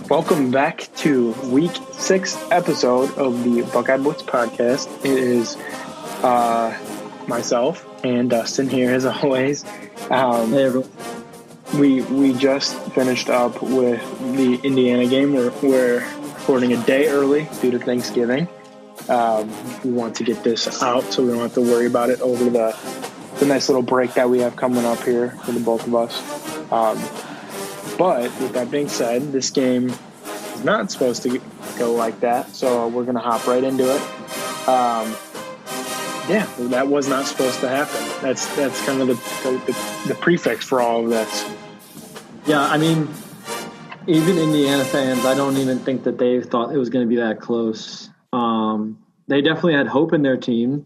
Welcome back to week 6 episode of the Buckeye Blitz podcast. It is myself and Dustin here as always. Hey everyone. We just finished up with the Indiana game. We're recording a day early due to Thanksgiving. We want to get this out so we don't have to worry about it over the nice little break that we have coming up here for the both of us. But with that being said, this game is not supposed to go like that, so we're going to hop right into it. That was not supposed to happen. That's kind of the prefix for all of this. Yeah, I mean, even Indiana fans, I don't even think that they thought it was going to be that close. They definitely had hope in their team.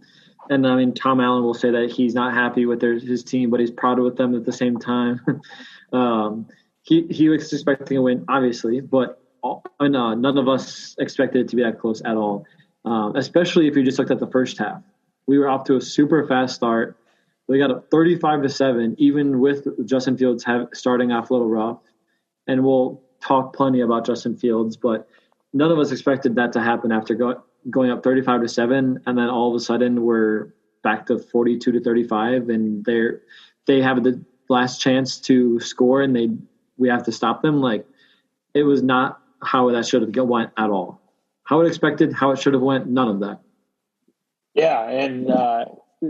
And, I mean, Tom Allen will say that he's not happy with his team, but he's proud with them at the same time. He was expecting a win, obviously, but none of us expected it to be that close at all, especially if you just looked at the first half. We were off to a super fast start. We got up 35-7, even with Justin Fields starting off a little rough. And we'll talk plenty about Justin Fields, but none of us expected that to happen after going up 35-7, and then all of a sudden we're back to 42-35, and they have the last chance to score, and we have to stop them. Like, it was not how that should have went at all. How it expected, how it should have went, none of that. Yeah, and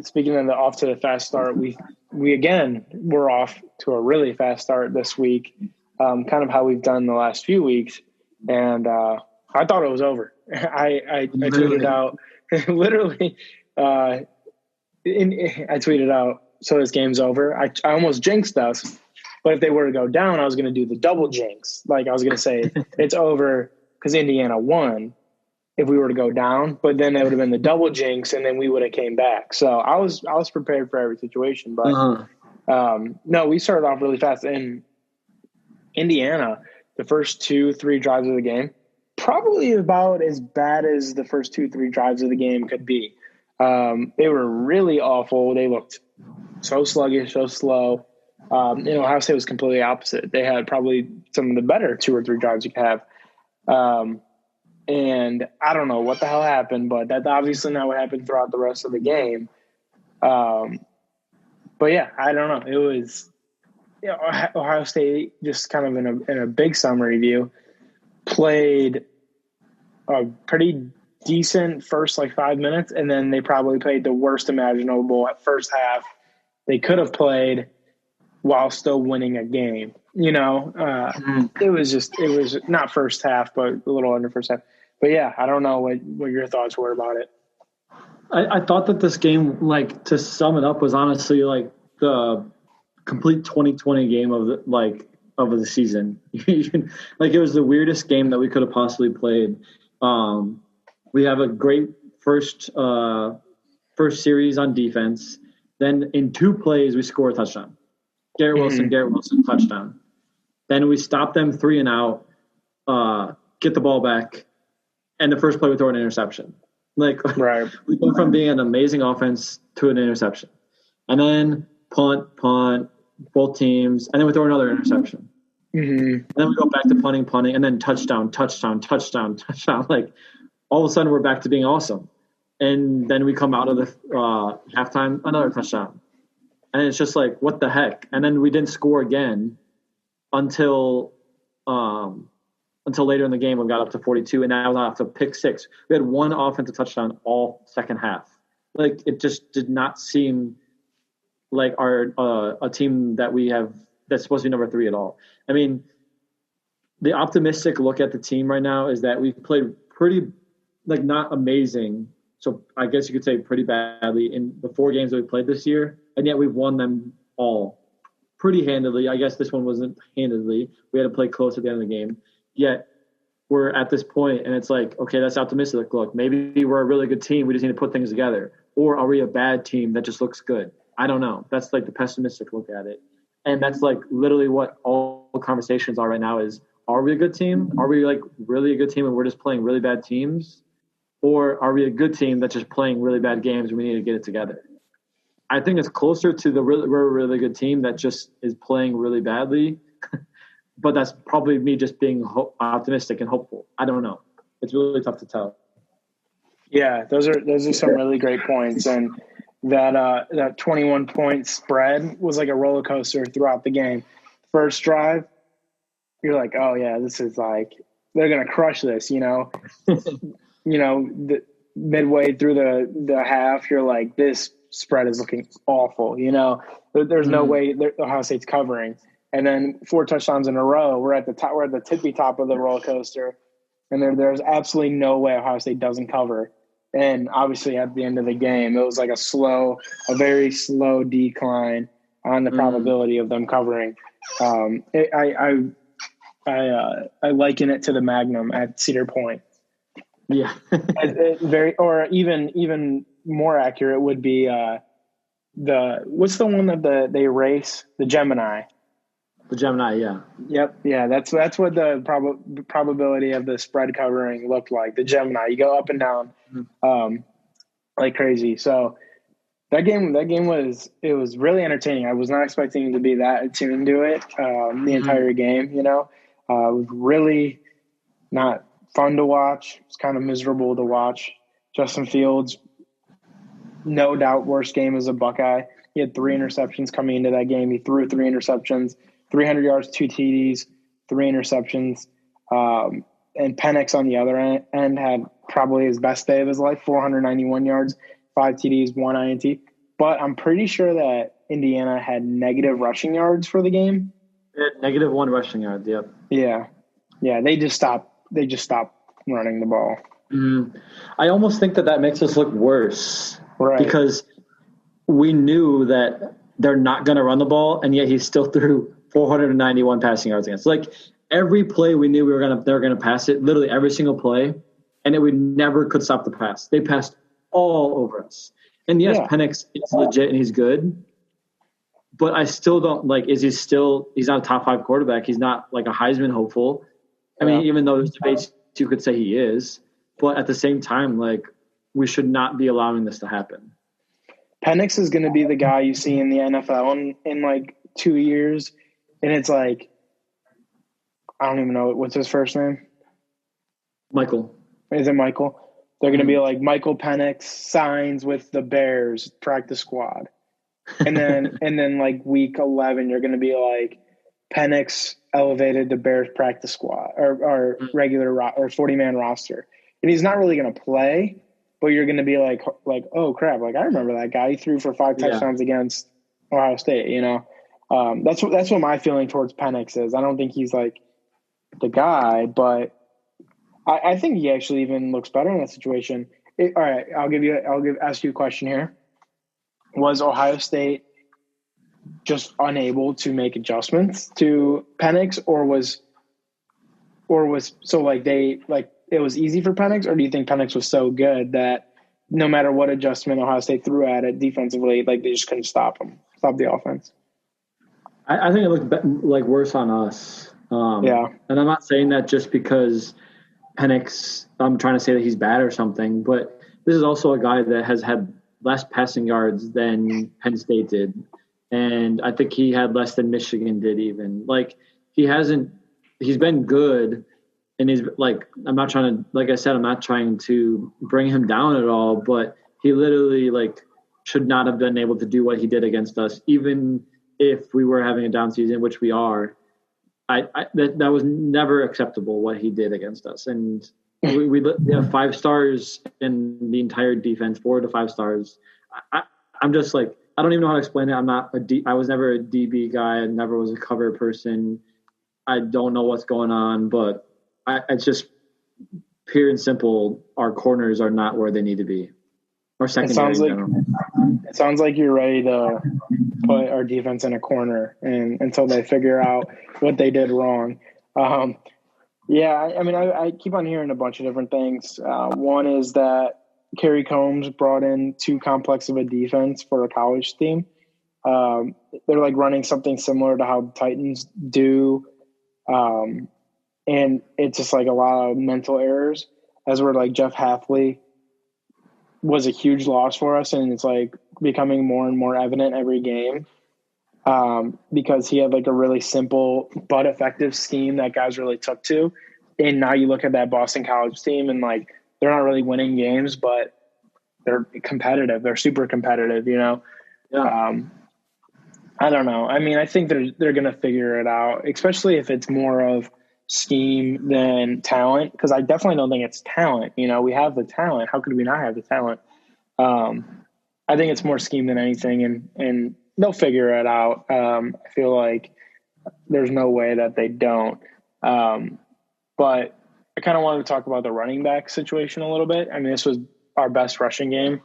speaking of off to the fast start, we again were off to a really fast start this week, kind of how we've done the last few weeks, and I thought it was over. I tweeted out literally. I tweeted out, so this game's over. I almost jinxed us, but if they were to go down, I was going to do the double jinx. Like, I was going to say it's over because Indiana won if we were to go down, but then it would have been the double jinx, and then we would have came back. So I was prepared for every situation, but no, we started off really fast. In Indiana, the first 2-3 drives of the game, probably about as bad as the first 2-3 drives of the game could be. They were really awful. They looked so sluggish, so slow. Ohio State was completely opposite. They had probably some of the better 2 or 3 drives you could have. And I don't know what the hell happened, but that's obviously not what happened throughout the rest of the game. But yeah, I don't know. It was Ohio State, just kind of in a big summary view, played a pretty decent first 5 minutes, and then they probably played the worst imaginable at first half they could have played while still winning a game. It was not first half, but a little under first half. But yeah, I don't know what your thoughts were about it. I thought that this game, to sum it up, was honestly the complete 2020 game of the season. It was the weirdest game that we could have possibly played. We have a great first series on defense. Then in 2 plays, we score a touchdown. Garrett Wilson, touchdown. Then we stop them 3 and out, get the ball back, and the first play we throw an interception. Right. We go from being an amazing offense to an interception. And then punt, both teams, and then we throw another interception. Mm-hmm. And then we go back to punting, and then touchdown. All of a sudden we're back to being awesome. And then we come out of the halftime, another touchdown. And it's just what the heck? And then we didn't score again until later in the game when we got up to 42, and that was off to pick 6. We had 1 offensive touchdown all second half. It just did not seem like a team that we have that's supposed to be number 3 at all. I mean, the optimistic look at the team right now is that we've played pretty, not amazing. So I guess you could say pretty badly in the 4 games that we played this year, and yet we've won them all pretty handedly. I guess this one wasn't handedly. We had to play close at the end of the game. Yet we're at this point, and it's okay, that's optimistic. Look, maybe we're a really good team. We just need to put things together. Or are we a bad team that just looks good? I don't know. That's the pessimistic look at it. And that's literally what all conversations are right now is, are we a good team? Are we really a good team and we're just playing really bad teams? Or are we a good team that's just playing really bad games and we need to get it together? I think it's closer to we're a really good team that just is playing really badly but that's probably me just being optimistic and hopeful. I don't know. It's really tough to tell. Yeah, those are some really great points, and that 21-point spread was like a roller coaster throughout the game. First drive, you're like, oh yeah, this is like they're gonna crush this, midway through the half, you're like, this spread is looking awful. There's no way Ohio State's covering, and then 4 touchdowns in a row. We're at the top. We're at the tippy top of the roller coaster, and there's absolutely no way Ohio State doesn't cover. And obviously, at the end of the game, it was like a very slow decline on the probability of them covering. I liken it to the Magnum at Cedar Point. Yeah, or even more accurate would be what's the one that they race, the Gemini. The Gemini, yeah. Yep, yeah. That's what the probability of the spread covering looked like. The Gemini, you go up and down, like crazy. So that game was really entertaining. I was not expecting to be that attuned to it the entire game. It was really not fun to watch. It's kind of miserable to watch. Justin Fields, no doubt, worst game as a Buckeye. He had 3 interceptions coming into that game. He threw 3 interceptions. 300 yards, 2 TDs, 3 interceptions. And Penix on the other end had probably his best day of his life, 491 yards, 5 TDs, 1 INT. But I'm pretty sure that Indiana had negative rushing yards for the game. Negative 1 rushing yards, yep. Yeah. Yeah, they just stopped running the ball. I almost think that makes us look worse. Right. Because we knew that they're not going to run the ball, and yet he still threw 491 passing yards against. Like every play we knew they were going to pass it, literally every single play, and we never could stop the pass. They passed all over us. And yes, Penix is legit and he's good, but I still don't he's not a top 5 quarterback. He's not like a Heisman hopeful. I mean, even though there's debates you could say he is, but at the same time, like we should not be allowing this to happen. Penix is going to be the guy you see in the NFL in like 2 years. And it's like, I don't even know. What's his first name? Michael. Is it Michael? They're going to be like, Michael Penix signs with the Bears practice squad. And then like week 11, you're going to be like, Penix elevated the Bears practice squad or regular or 40-man roster. And he's not really going to play, but you're going to be like, oh, crap. Like, I remember that guy. He threw for 5 touchdowns against Ohio State, That's what my feeling towards Penix is. I don't think he's like the guy, but I think he actually even looks better in that situation. All right, ask you a question here. Was Ohio State just unable to make adjustments to Penix, or was so like it was easy for Penix, or do you think Penix was so good that no matter what adjustment Ohio State threw at it defensively, like they just couldn't stop the offense? I think it looked like worse on us. And I'm not saying that just because Penix, I'm trying to say that he's bad or something, but this is also a guy that has had less passing yards than Penn State did. And I think he had less than Michigan did even. Like, he's been good. And he's like, I'm not trying to bring him down at all, but he literally should not have been able to do what he did against us, even if we were having a down season, which we are. That was never acceptable what he did against us. And we have 5 stars in the entire defense, 4 to 5 stars. I'm just like, I don't even know how to explain it. I was never a DB guy. I never was a cover person. I don't know what's going on, but it's just pure and simple. Our corners are not where they need to be. Our secondary it sounds like you're ready to put our defense in a corner until they figure out what they did wrong. I mean, I keep on hearing a bunch of different things. One is that Kerry Combs brought in too complex of a defense for a college team. They're running something similar to how the Titans do. And it's just a lot of mental errors, as we're Jeff Hafley was a huge loss for us, and it's becoming more and more evident every game. because he had like a really simple but effective scheme that guys really took to. And now you look at that Boston College team and like they're not really winning games, but they're competitive. They're super competitive, you know? Yeah. I don't know. I mean, I think they're going to figure it out, especially if it's more of scheme than talent, because I definitely don't think it's talent. You know, we have the talent. How could we not have the talent? I think it's more scheme than anything, and they'll figure it out. I feel like there's no way that they don't. But I kind of wanted to talk about the running back situation a little bit. I mean, this was our best rushing game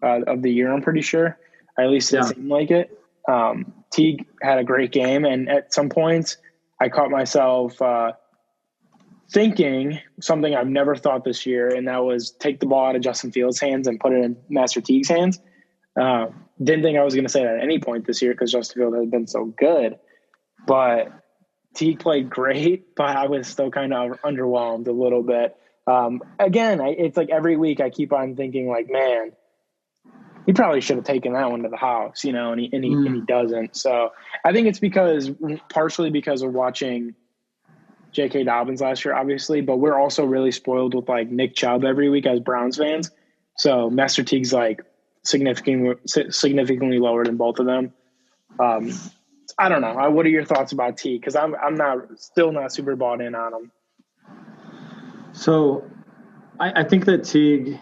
of the year, I'm pretty sure. At least it seemed like it. Teague had a great game, and at some points I caught myself thinking something I've never thought this year, and that was take the ball out of Justin Fields' hands and put it in Master Teague's hands. Didn't think I was going to say that at any point this year because Justin Fields has been so good. But Teague played great, but I was still kind of underwhelmed a little bit. Again, it's like every week I keep on thinking like, man, he probably should have taken that one to the house, you know, and he doesn't. So I think it's partially because of watching J.K. Dobbins last year, obviously, but we're also really spoiled with like Nick Chubb every week as Browns fans. So Master Teague's like significantly lower than both of them. I don't know. What are your thoughts about Teague? Because I'm still not super bought in on him. So I think that Teague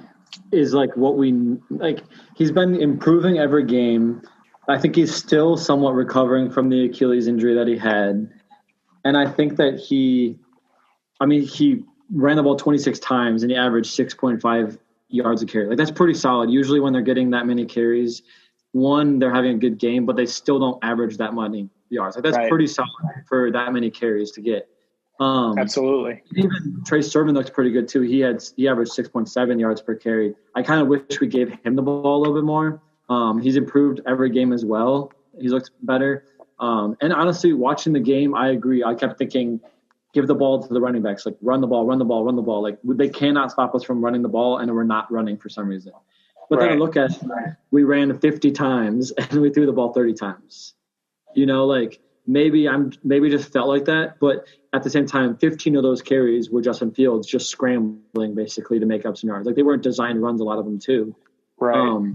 is like what we like. He's been improving every game. I think he's still somewhat recovering from the Achilles injury that he had. And I think that he ran the ball 26 times and he averaged 6.5 yards a carry. Like that's pretty solid. Usually when they're getting that many carries, one, they're having a good game, but they still don't average that many yards. Like that's pretty solid for that many carries to get. Absolutely. Even Trey Sermon looks pretty good too. He averaged 6.7 yards per carry. I kind of wish we gave him the ball a little bit more. He's improved every game as well. He looks better. And honestly, watching the game, I agree. I kept thinking, give the ball to the running backs. Like run the ball. Like they cannot stop us from running the ball, and we're not running for some reason. But then I look at we ran 50 times and we threw the ball 30 times. You know, like maybe just felt like that, but at the same time, 15 of those carries were Justin Fields just scrambling basically to make up some yards. Like they weren't designed runs, a lot of them too. Right.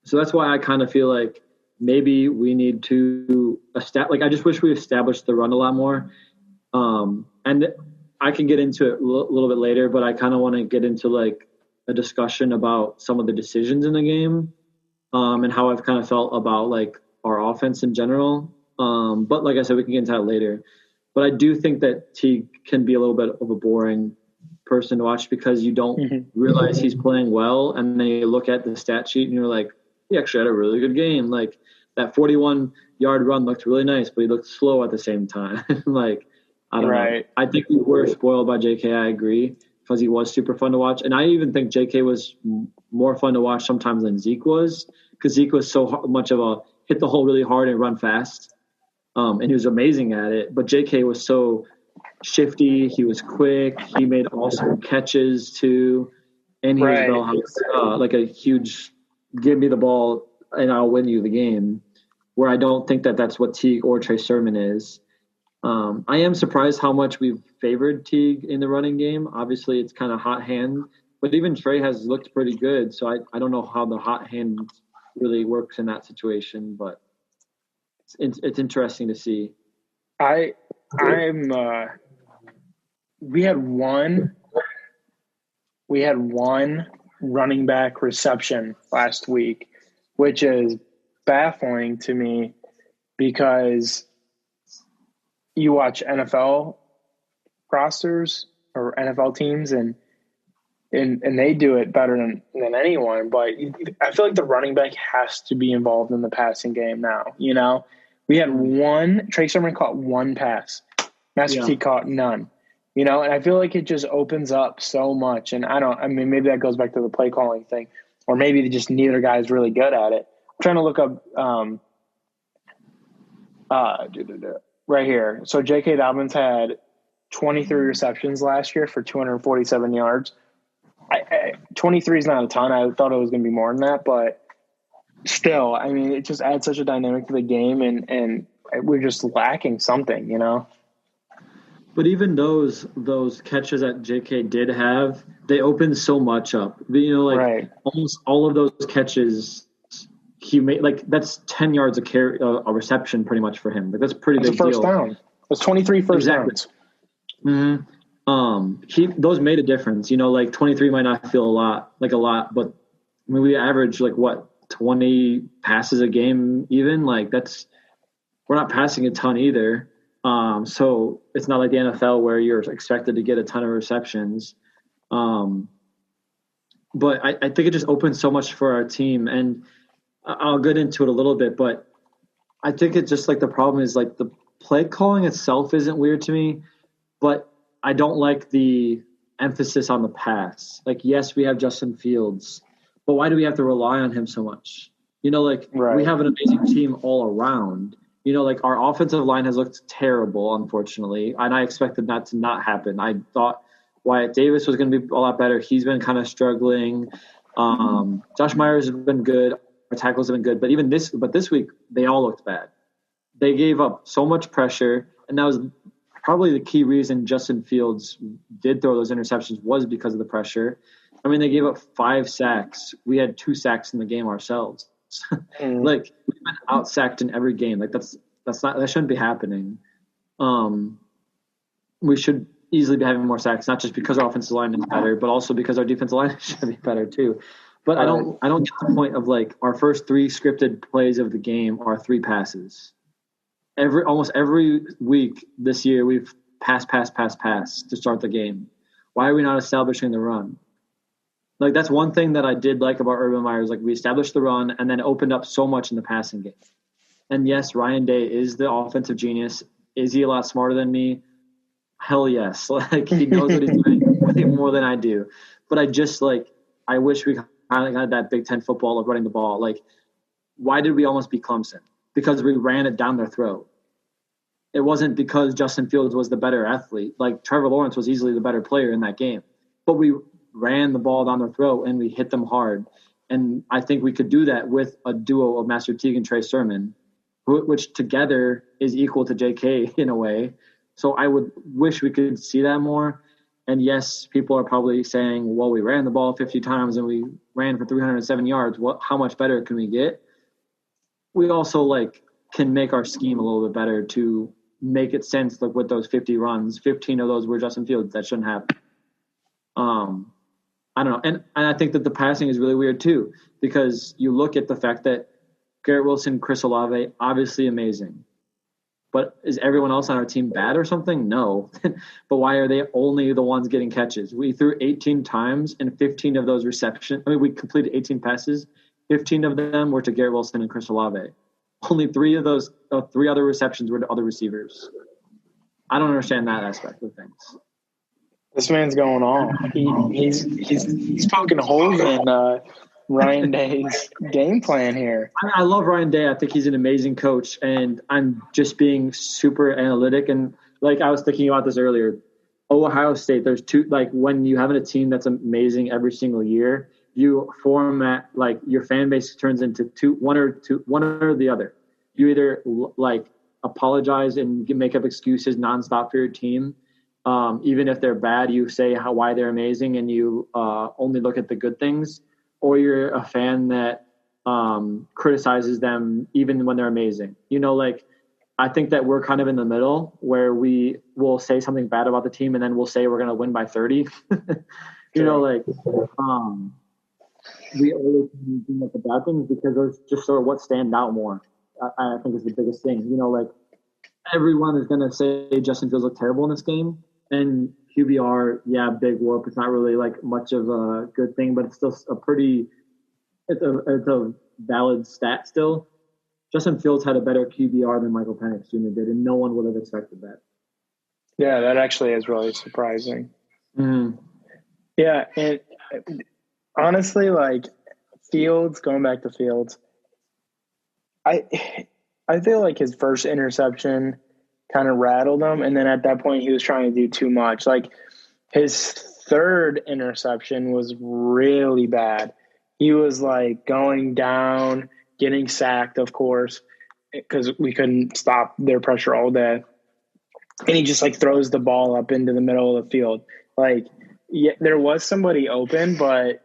So that's why I kind of feel like maybe we need to I just wish we established the run a lot more. And I can get into it a little bit later, but I kind of want to get into like a discussion about some of the decisions in the game, and how I've kind of felt about like our offense in general. But like I said, we can get into that later. But I do think that Teague can be a little bit of a boring person to watch because you don't realize he's playing well, and then you look at the stat sheet and you're like, he actually had a really good game. Like that 41-yard run looked really nice, but he looked slow at the same time. Like, I don't know. I think we were spoiled by JK. I agree, because he was super fun to watch. And I even think JK was more fun to watch sometimes than Zeke was, because Zeke was so much of a hit the hole really hard and run fast. And he was amazing at it. But JK was so shifty. He was quick. He made awesome catches too. And he was like a huge give me the ball and I'll win you the game, where I don't think that that's what Teague or Trey Sermon is. I am surprised how much we've favored Teague in the running game. Obviously, it's kind of hot hand, but even Trey has looked pretty good. So I don't know how the hot hand really works in that situation, but it's interesting to see. We had one running back reception last week, which is baffling to me because you watch NFL rosters or NFL teams and they do it better than anyone. But I feel like the running back has to be involved in the passing game now. You know, we had Trey Sermon caught one pass. Master Teague caught none. You know, and I feel like it just opens up so much. And maybe that goes back to the play calling thing, or maybe just neither guy is really good at it. I'm trying to look up right here. So J.K. Dobbins had 23 receptions last year for 247 yards. 23 is not a ton. I thought it was going to be more than that, but still, I mean, it just adds such a dynamic to the game, and we're just lacking something, you know? But even those catches that JK did have, they opened so much up. You know, like Right. almost all of those catches he made, like that's 10 yards a reception pretty much for him. Like that's a pretty It's a big first deal. down. It's 23 first downs. Mm-hmm. Those made a difference. You know, like 23 might not feel like a lot, but I mean, we average like what 20 passes a game. Even like we're not passing a ton either. So it's not like the NFL where you're expected to get a ton of receptions. But I think it just opens so much for our team, and I'll get into it a little bit, but I think it's just like the problem is like the play calling itself isn't weird to me, but I don't like the emphasis on the pass. Like, yes, we have Justin Fields, but why do we have to rely on him so much? You know, like Right. we have an amazing team all around. You know, like our offensive line has looked terrible, unfortunately, and I expected that to not happen. I thought Wyatt Davis was going to be a lot better. He's been kind of struggling. Josh Myers has been good. Our tackles have been good, but this week they all looked bad. They gave up so much pressure, and that was probably the key reason Justin Fields did throw those interceptions was because of the pressure. I mean, they gave up 5 sacks. We had 2 sacks in the game ourselves. Like we've been out-sacked in every game. Like that shouldn't be happening. We should easily be having more sacks, not just because our offensive line is better, but also because our defensive line should be better too. But I don't get the point of like our first 3 scripted plays of the game are 3 passes. Almost every week this year we've pass to start the game. Why are we not establishing the run? Like that's one thing that I did like about Urban Meyer is like we established the run and then opened up so much in the passing game. And yes, Ryan Day is the offensive genius. Is he a lot smarter than me? Hell yes. Like he knows what he's doing way more than I do. But I wish we kind of had that Big Ten football of running the ball. Like, why did we almost beat Clemson? Because we ran it down their throat. It wasn't because Justin Fields was the better athlete. Like Trevor Lawrence was easily the better player in that game. But we ran the ball down their throat and we hit them hard. And I think we could do that with a duo of Master Teague and Trey Sermon, which together is equal to JK in a way. So I would wish we could see that more. And yes, people are probably saying, well, we ran the ball 50 times and we ran for 307 yards. How much better can we get? We also can make our scheme a little bit better to make it sense. Like with those 50 runs, 15 of those were Justin Fields. That shouldn't happen. I don't know. And I think that the passing is really weird too, because you look at the fact that Garrett Wilson, Chris Olave, obviously amazing. But is everyone else on our team bad or something? No. But why are they only the ones getting catches? We threw 18 times and 15 of those receptions. I mean, we completed 18 passes. 15 of them were to Garrett Wilson and Chris Olave. Only 3 of those 3 other receptions were to other receivers. I don't understand that aspect of things. This man's going on. He's poking holes in Ryan Day's game plan here. I love Ryan Day. I think he's an amazing coach, and I'm just being super analytic. And like I was thinking about this earlier, Ohio State. There's 2 when you have a team that's amazing every single year, you format your fan base turns into one or the other. You either apologize and make up excuses nonstop for your team. Even if they're bad, you say why they're amazing, and you only look at the good things. Or you're a fan that criticizes them even when they're amazing. You know, I think that we're kind of in the middle where we will say something bad about the team and then we'll say we're going to win by 30. You know, we always bring up the bad things because those just sort of what stand out more. I think is the biggest thing. You know, everyone is going to say Justin Fields looked terrible in this game. And QBR, yeah, big whoop. It's not really much of a good thing, but it's still it's a valid stat still. Justin Fields had a better QBR than Michael Penix Jr. did, and no one would have expected that. Yeah, that actually is really surprising. Mm-hmm. Yeah, and honestly, Fields, going back to Fields, I feel like his first interception kind of rattled him, and then at that point he was trying to do too much. His third interception was really bad. He was going down getting sacked, of course, because we couldn't stop their pressure all day. And he just like throws the ball up into the middle of the field. Like, yeah, there was somebody open, but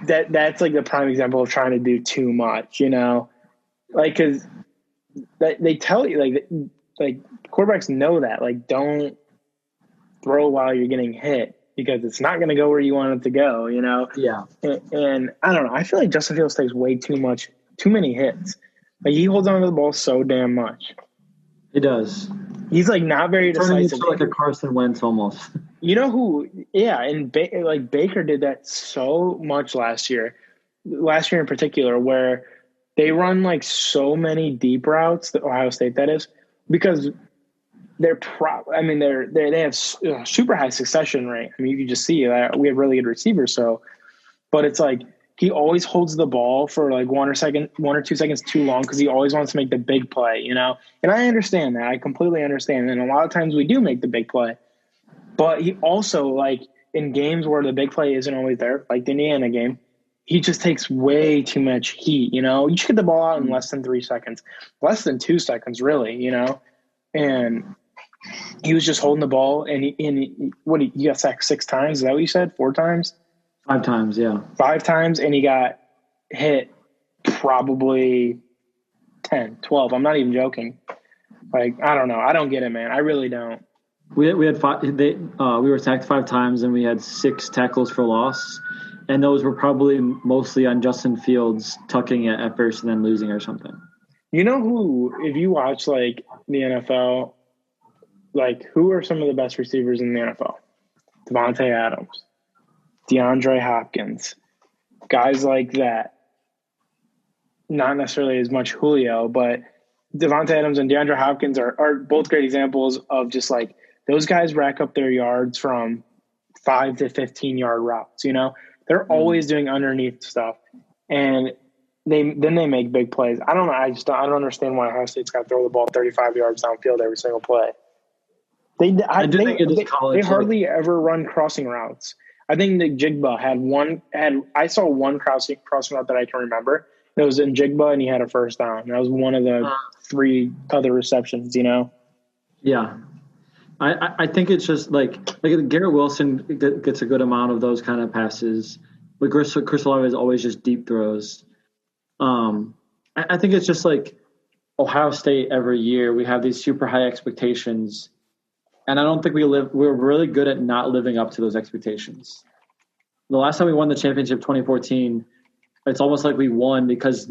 that's like the prime example of trying to do too much, you know, like, because they tell you like quarterbacks know that, like, don't throw while you're getting hit because it's not going to go where you want it to go, you know? Yeah. And I don't know. I feel like Justin Fields takes way too many hits. Like, he holds on to the ball so damn much. He does. He's like not very decisive. Into like a Carson Wentz almost. You know who? Yeah, and like Baker did that so much last year in particular, where they run like so many deep routes, the Ohio State that is, because they have super high succession rate. I mean, you can just see that we have really good receivers. So, but it's like he always holds the ball for like 1 or 2 seconds too long because he always wants to make the big play, you know? And I understand that. I completely understand. And a lot of times we do make the big play. But he also, like, in games where the big play isn't always there, like the Indiana game, he just takes way too much heat, you know? You should get the ball out in less than 3 seconds. Less than 2 seconds, really, you know? And he was just holding the ball, and he got sacked 6 times? Is that what you said? 4 times? 5 times, yeah. 5 times, and he got hit probably 10, 12. I'm not even joking. Like, I don't know. I don't get it, man. I really don't. We had 5. We were sacked 5 times, and we had 6 tackles for loss, and those were probably mostly on Justin Fields tucking it at first and then losing or something. You know who? If you watch like the NFL, like who are some of the best receivers in the NFL? Devontae Adams, DeAndre Hopkins, guys like that. Not necessarily as much Julio, but Devontae Adams and DeAndre Hopkins are both great examples of just like those guys rack up their yards from 5 to 15 yard routes. You know, they're always doing underneath stuff, and they make big plays. I don't know. I don't understand why Ohio State's got to throw the ball 35 yards downfield every single play. They hardly ever run crossing routes. I think the Jigba I saw one crossing route that I can remember. It was in Jigba, and he had a first down. That was one of the 3 other receptions, you know? Yeah. I think it's just like Garrett Wilson gets a good amount of those kind of passes. But Chris Olave is always just deep throws. I think it's just like Ohio State every year. We have these super high expectations. And I don't think we're really good at not living up to those expectations. The last time we won the championship, 2014, it's almost like we won because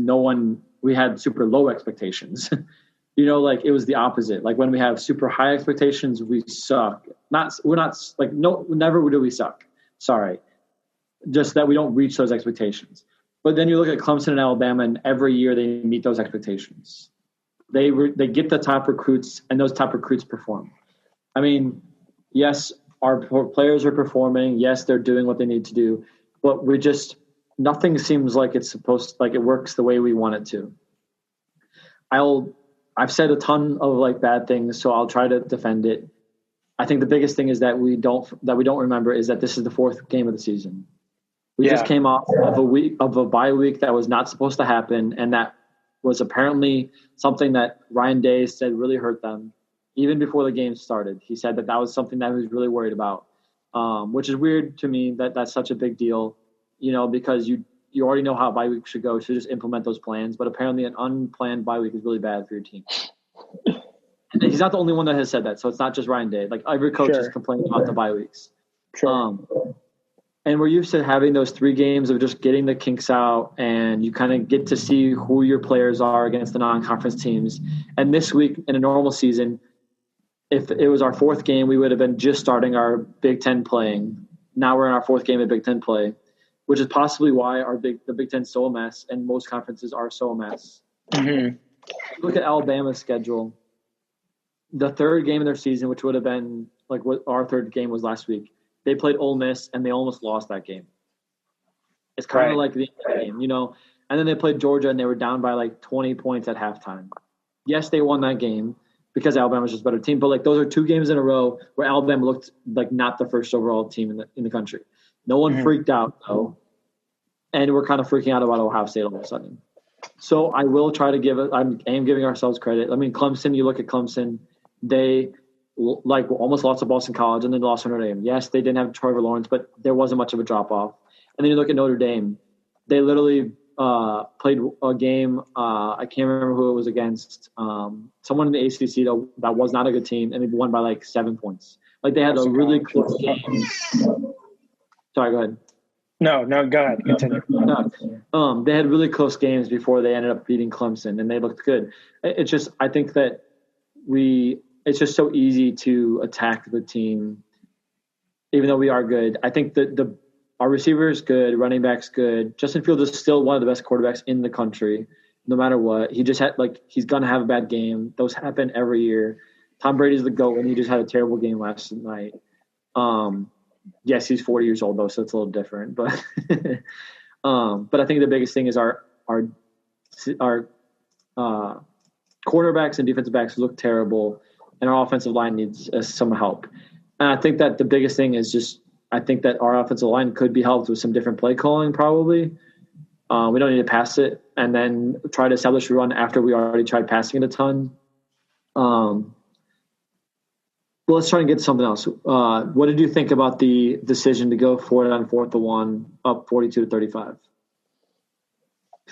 we had super low expectations. You know, like it was the opposite. Like when we have super high expectations, we suck. Never do we suck. Sorry. Just that we don't reach those expectations. But then you look at Clemson and Alabama, and every year they meet those expectations. They get the top recruits, and those top recruits perform. I mean, yes, our players are performing. Yes, they're doing what they need to do, but nothing seems like it works the way we want it to. I've said a ton of like bad things, so I'll try to defend it. I think the biggest thing is that we don't remember is that this is the 4th game of the season. We just came off of a bye week that was not supposed to happen, and that was apparently something that Ryan Day said really hurt them. Even before the game started, he said that was something that he was really worried about, which is weird to me that that's such a big deal, you know, because you already know how a bye week should go, so just implement those plans. But apparently an unplanned bye week is really bad for your team. And he's not the only one that has said that, so it's not just Ryan Day. Like every coach is complaining about the bye weeks. Sure. And we're used to having those 3 games of just getting the kinks out, and you kind of get to see who your players are against the non-conference teams. And this week in a normal season, if it was our 4th game, we would have been just starting our Big Ten playing. Now we're in our 4th game of Big Ten play, which is possibly why the Big Ten's so a mess, and most conferences are so a mess. Mm-hmm. Look at Alabama's schedule. The 3rd game of their season, which would have been like what our 3rd game was last week, they played Ole Miss, and they almost lost that game. It's kind of like the game, you know. And then they played Georgia, and they were down by like 20 points at halftime. Yes, they won that game because Alabama's just a better team. But like those are 2 games in a row where Alabama looked like not the first overall team in the country. No one freaked out though. and we're kind of freaking out about Ohio State all of a sudden. So I will try to I am giving ourselves credit. I mean, Clemson, you look at Clemson, they almost lost to Boston College and then lost to Notre Dame. Yes, they didn't have Trevor Lawrence, but there wasn't much of a drop-off. And then you look at Notre Dame. They literally played a game. I can't remember who it was against. Someone in the ACC that was not a good team, and they won by like 7 points. Like they had a really close game. Sorry, go ahead. No, go ahead. Continue. They had really close games before they ended up beating Clemson, and they looked good. It's just I think that it's just so easy to attack the team, even though we are good. I think that our receivers good, running backs good. Justin Fields is still one of the best quarterbacks in the country, no matter what. He just had he's gonna have a bad game. Those happen every year. Tom Brady's the GOAT, and he just had a terrible game last night. Yes, he's 40 years old though, so it's a little different. But I think the biggest thing is our quarterbacks and defensive backs look terrible, and our offensive line needs some help. And I think that the biggest thing is just I think that our offensive line could be helped with some different play calling probably. We don't need to pass it and then try to establish a run after we already tried passing it a ton. Well, let's try and get something else. What did you think about the decision to go for it on 4th and 1, up 42-35? Because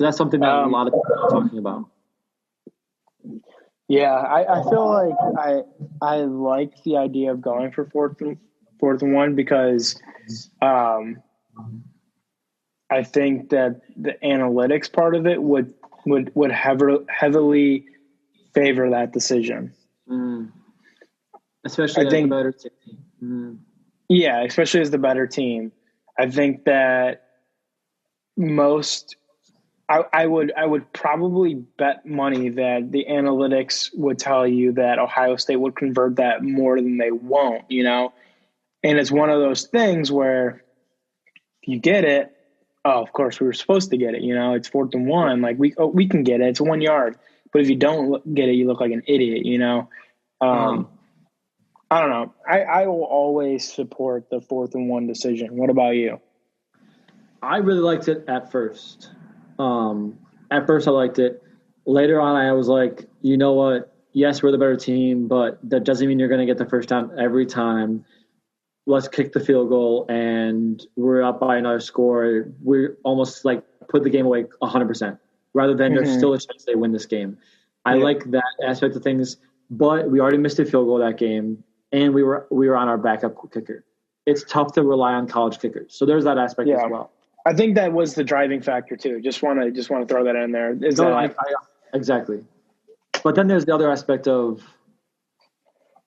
that's something that a lot of people are talking about. Yeah, I feel like I like the idea of going for 4th and 1 because I think that the analytics part of it would heavily favor that decision. Especially as the better team. Yeah, especially as the better team. I think that I would probably bet money that the analytics would tell you that Ohio State would convert that more than they won't, And it's one of those things where if you get it, of course we were supposed to get it, it's 4th and 1. Like we can get it. It's 1 yard. But if you don't get it, you look like an idiot, I don't know. I will always support the 4th and 1 decision. What about you? I really liked it at first. At first I liked it. Later on I was like, you know what? Yes, we're the better team, but that doesn't mean you're going to get the first down every time. Let's kick the field goal, and we're up by another score. We're almost put the game away 100%, rather than there's still a chance they win this game. I like that aspect of things, but we already missed a field goal that game. And we were on our backup kicker. It's tough to rely on college kickers, so there's that aspect as well. I think that was the driving factor too. Just want to throw that in there. Exactly. But then there's the other aspect of,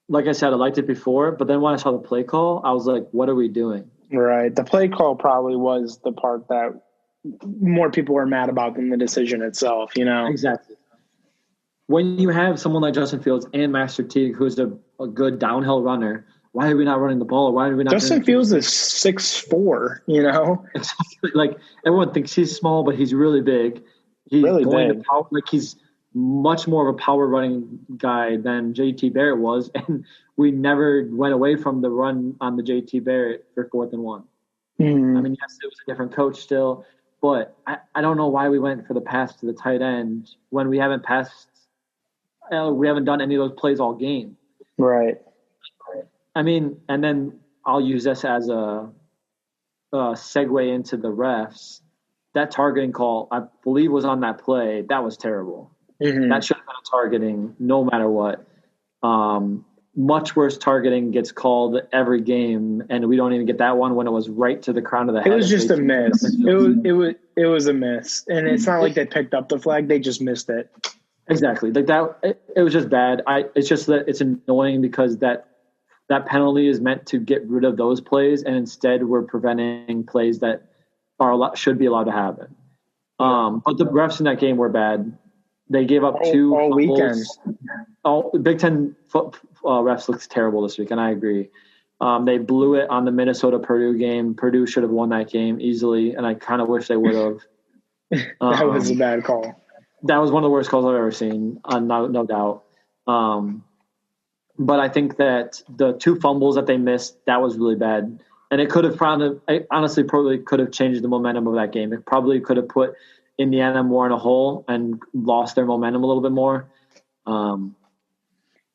like I said, I liked it before, but then when I saw the play call, I was like, "What are we doing?" Right. The play call probably was the part that more people were mad about than the decision itself. Exactly. When you have someone like Justin Fields and Master Teague, who's a good downhill runner, why are we not running the ball? Why are we not? Justin Fields is 6'4", everyone thinks he's small, but he's really big. He's really big. He's much more of a power running guy than JT Barrett was, and we never went away from the run on the JT Barrett for 4th and 1. I mean, yes, it was a different coach still, but I don't know why we went for the pass to the tight end when we haven't passed. We haven't done any of those plays all game. Right. I mean, and then I'll use this as a segue into the refs. That targeting call, I believe, was on that play. That was terrible. That should have been a targeting no matter what. Much worse targeting gets called every game, and we don't even get that one when it was right to the crown of the head. It was just a miss. It was a miss. And it's not like they picked up the flag. They just missed it. Exactly. It was just bad. It's just that it's annoying because that penalty is meant to get rid of those plays, and instead we're preventing plays that should be allowed to happen. But the refs in that game were bad. They gave up two all weekend. Big Ten refs looks terrible this week, and I agree. They blew it on the Minnesota-Purdue game. Purdue should have won that game easily, and I kind of wish they would have. That was a bad call. That was one of the worst calls I've ever seen, no doubt. But I think that the two fumbles that they missed, that was really bad. And it could have probably could have changed the momentum of that game. It probably could have put Indiana more in a hole and lost their momentum a little bit more.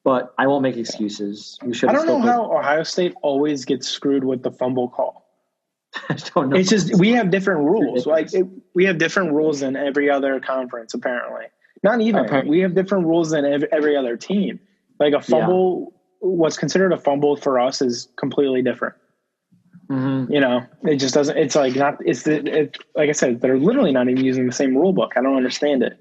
But I won't make excuses. I don't know how Ohio State always gets screwed with the fumble call. I don't know. It's just we have different rules. We have different rules than every other conference, apparently. Not even. Apparently. We have different rules than every other team. Like a fumble, what's considered a fumble for us is completely different. Mm-hmm. You know, it just doesn't. It's like not. It's like I said, they're literally not even using the same rule book. I don't understand it.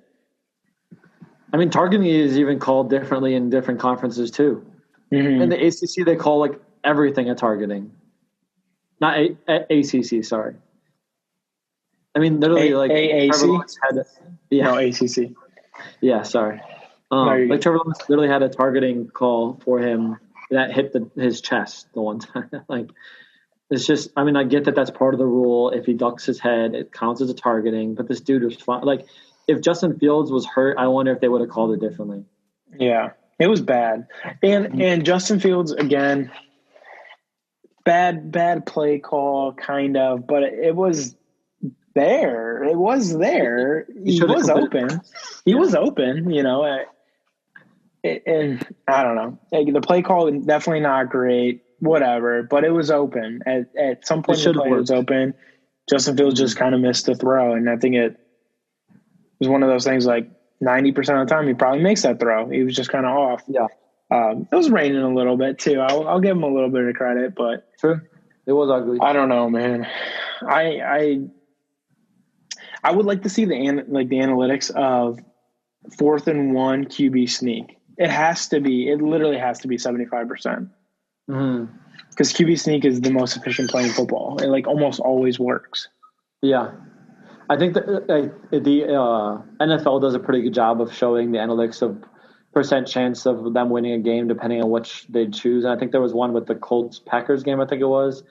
I mean, targeting is even called differently in different conferences too. Mm-hmm. In the ACC, they call like everything a targeting. Not ACC, sorry. I mean, literally, like AAC. No, ACC. Yeah, sorry. Like Trevor Lawrence literally had a targeting call for him that hit his chest the one time. Like, it's just, I mean, I get that that's part of the rule. If he ducks his head, it counts as a targeting. But this dude was fine. Like, if Justin Fields was hurt, I wonder if they would have called it differently. Yeah, it was bad. And Justin Fields, again, bad play call, kind of, but it was there. It was there. He was open. He was open, you know. And I don't know. Like, the play call was definitely not great, whatever, but it was open. At some point, the play was open. Justin Fields just kind of missed the throw, and I think it was one of those things like 90% of the time he probably makes that throw. He was just kind of off. Yeah. It was raining a little bit too. I'll give him a little bit of credit, but true, it was ugly. I don't know, man. I would like to see the analytics of 4th and 1 QB sneak. It literally has to be 75%. Because QB sneak is the most efficient play in football. It like almost always works. Yeah. I think that the NFL does a pretty good job of showing the analytics of percent chance of them winning a game depending on which they choose. And I think there was one with the Colts-Packers game, I think it was.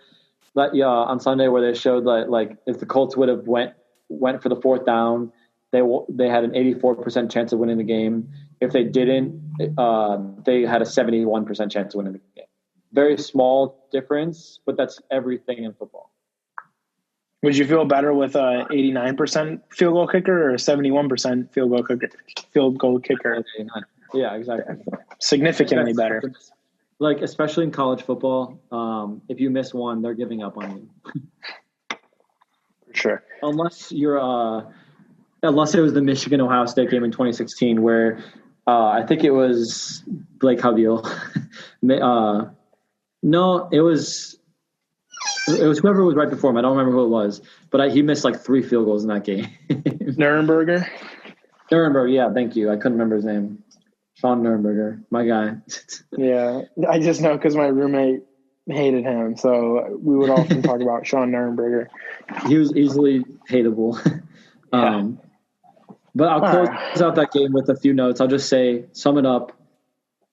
But on Sunday where they showed that like if the Colts would have went for the 4th down, they had an 84% chance of winning the game. If they didn't, they had a 71% chance of winning the game. Very small difference, but that's everything in football. Would you feel better with a 89% field goal kicker or a 71% field goal kicker? Yeah, exactly. Significantly better. Like, especially in college football, if you miss one, they're giving up on you. For sure. Unless it was the Michigan-Ohio State game in 2016 where I think it was Blake Hubiel. No, it was whoever was right before him. I don't remember who it was, but he missed like 3 field goals in that game. Nuremberger, yeah, thank you. I couldn't remember his name. Sean Nuremberger, my guy. Yeah, I just know because my roommate hated him, so we would often talk about Sean Nuremberger. He was easily hateable. Yeah. But I'll close out that game with a few notes. I'll just say, sum it up.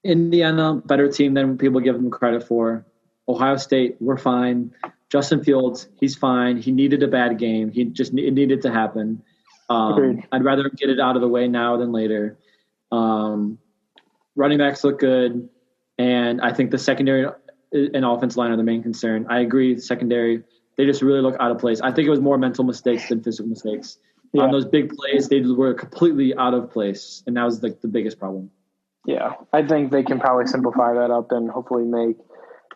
Indiana, better team than people give them credit for. Ohio State, we're fine. Justin Fields, he's fine. He needed a bad game. It needed to happen. I'd rather get it out of the way now than later. Running backs look good, and I think the secondary and offensive line are the main concern. I agree, the secondary, they just really look out of place. I think it was more mental mistakes than physical mistakes. Yeah. On those big plays, they were completely out of place, and that was like the biggest problem. Yeah, I think they can probably simplify that up and hopefully make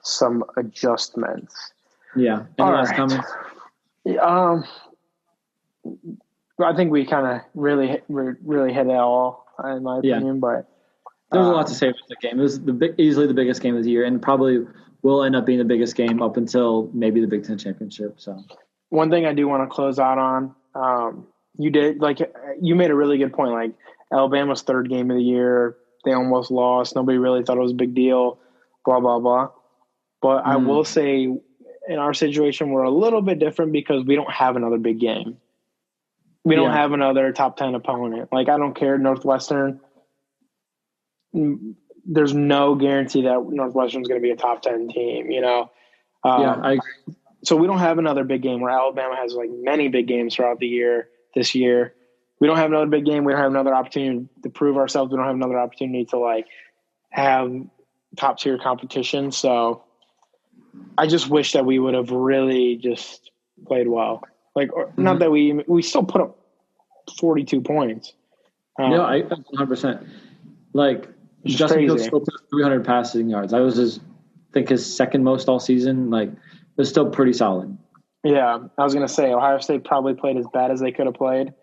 some adjustments. Yeah. Any last comments? I think we kind of really hit it all, in my opinion. But there was a lot to say about the game. It was easily the biggest game of the year, and probably will end up being the biggest game up until maybe the Big Ten championship. So, one thing I do want to close out on, you made a really good point. Like, Alabama's 3rd game of the year, they almost lost. Nobody really thought it was a big deal. Blah blah blah. But I will say, in our situation, we're a little bit different because we don't have another big game. We don't have another top 10 opponent. Like, I don't care, Northwestern. There's no guarantee that Northwestern's going to be a top 10 team, you know? I agree. So we don't have another big game where Alabama has, like, many big games throughout the year this year. We don't have another big game. We don't have another opportunity to prove ourselves. We don't have another opportunity to, like, have top-tier competition. So I just wish that we would have really just played well. Not that we still put up 42 points. No, I 100%. Like, Justin Fields still put 300 passing yards. I think his second most all season. Like, it was still pretty solid. Yeah, I was going to say Ohio State probably played as bad as they could have played.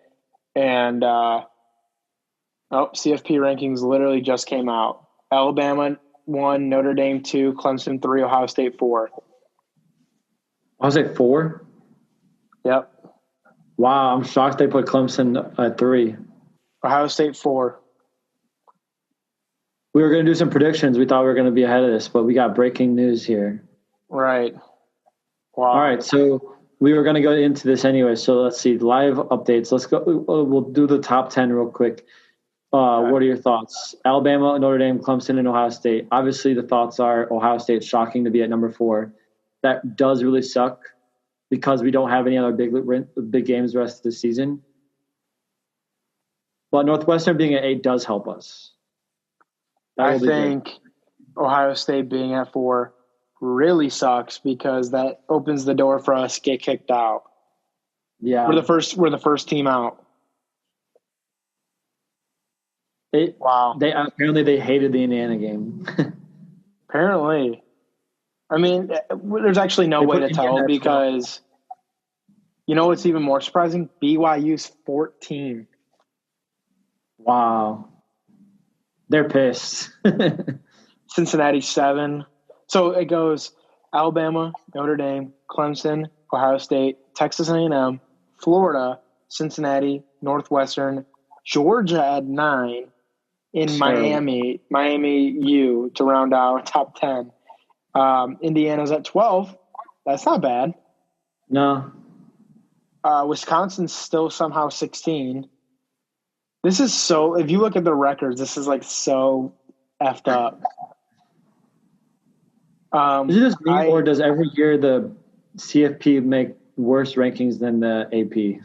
And, CFP rankings literally just came out. Alabama 1, Notre Dame 2, Clemson 3, Ohio State 4. Ohio State 4? Yep. Wow, I'm shocked they put Clemson at 3. Ohio State 4. We were going to do some predictions. We thought we were going to be ahead of this, but we got breaking news here. Right. Wow. All right, so we were going to go into this anyway. So let's see, live updates. Let's go. We'll do the top 10 real quick. What are your thoughts? Alabama, Notre Dame, Clemson, and Ohio State. Obviously, the thoughts are Ohio State shocking to be at number 4. That does really suck because we don't have any other big games the rest of the season. But Northwestern being at 8 does help us. I think Ohio State being at 4 really sucks because that opens the door for us to get kicked out. Yeah, we're the first team out. Wow. They hated the Indiana game. Apparently. I mean, there's actually no way to tell because you know what's even more surprising? BYU's 14. Wow. They're pissed. Cincinnati 7. So it goes Alabama, Notre Dame, Clemson, Ohio State, Texas A&M, Florida, Cincinnati, Northwestern, Georgia at 9, in Miami U to round out top 10. Indiana's at 12. That's not bad. No. Wisconsin's still somehow 16. This is so – if you look at the records, this is like so effed up. Is it just me or does every year the CFP make worse rankings than the AP?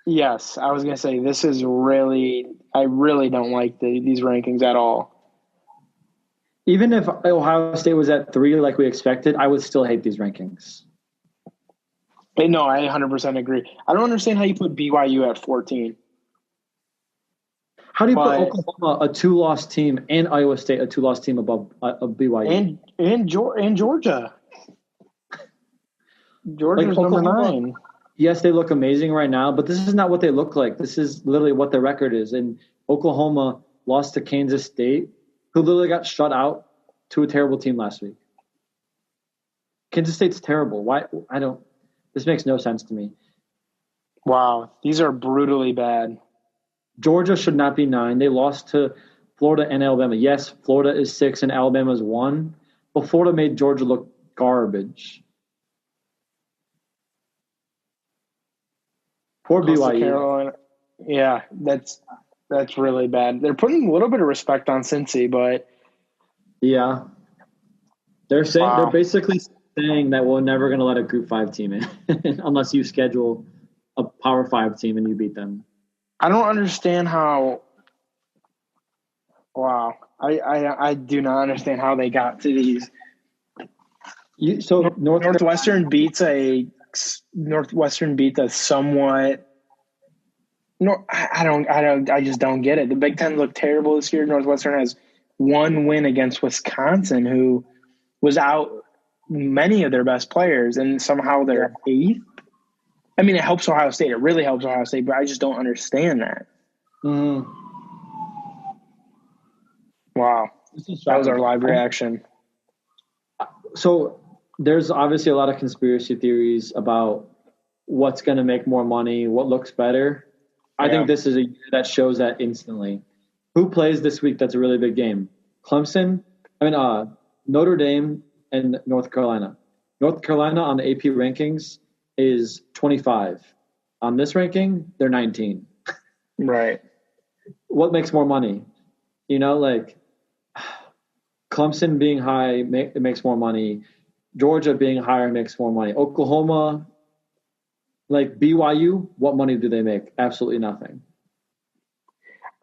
Yes, I was going to say this is really – I really don't like these rankings at all. Even if Ohio State was at 3 like we expected, I would still hate these rankings. No, I 100% agree. I don't understand how you put BYU at 14. How do you put Oklahoma, a 2-loss team, and Iowa State, a 2-loss team above BYU? And Georgia. Georgia's like number 9. Yes, they look amazing right now, but this is not what they look like. This is literally what their record is. And Oklahoma lost to Kansas State, who literally got shut out to a terrible team last week. Kansas State's terrible. Why? This makes no sense to me. Wow, these are brutally bad. Georgia should not be 9. They lost to Florida and Alabama. Yes, Florida is 6 and Alabama is 1, but Florida made Georgia look garbage. Poor BYU. Carolina. Yeah, that's really bad. They're putting a little bit of respect on Cincy, but yeah, they're basically saying that we're never going to let a Group 5 team in unless you schedule a Power 5 team and you beat them. I don't understand how. Wow, I do not understand how they got to these. Northwestern beats a somewhat. No, I just don't get it. The Big Ten looked terrible this year. Northwestern has 1 win against Wisconsin, who was out many of their best players, and somehow they're 8th. I mean, it helps Ohio State. It really helps Ohio State, but I just don't understand that. Mm. Wow. That was our live reaction. So there's obviously a lot of conspiracy theories about what's going to make more money, what looks better. I think this is a year that shows that instantly. Who plays this week that's a really big game? Notre Dame and North Carolina. North Carolina on the AP rankings is 25. On this ranking, they're 19. Right. What makes more money? Clemson being high, it makes more money. Georgia being higher makes more money. Oklahoma, like BYU, what money do they make? Absolutely nothing.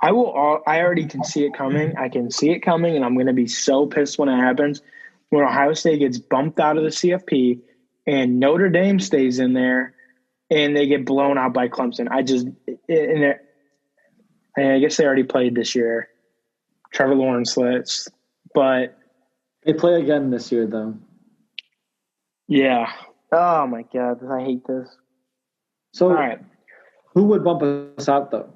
I already can see it coming. I can see it coming, and I'm going to be so pissed when it happens. when Ohio State gets bumped out of the CFP and Notre Dame stays in there and they get blown out by Clemson. I guess they already played this year. Trevor Lawrence slits, but they play again this year, though. Yeah. Oh my God, I hate this. So, all right, who would bump us out though?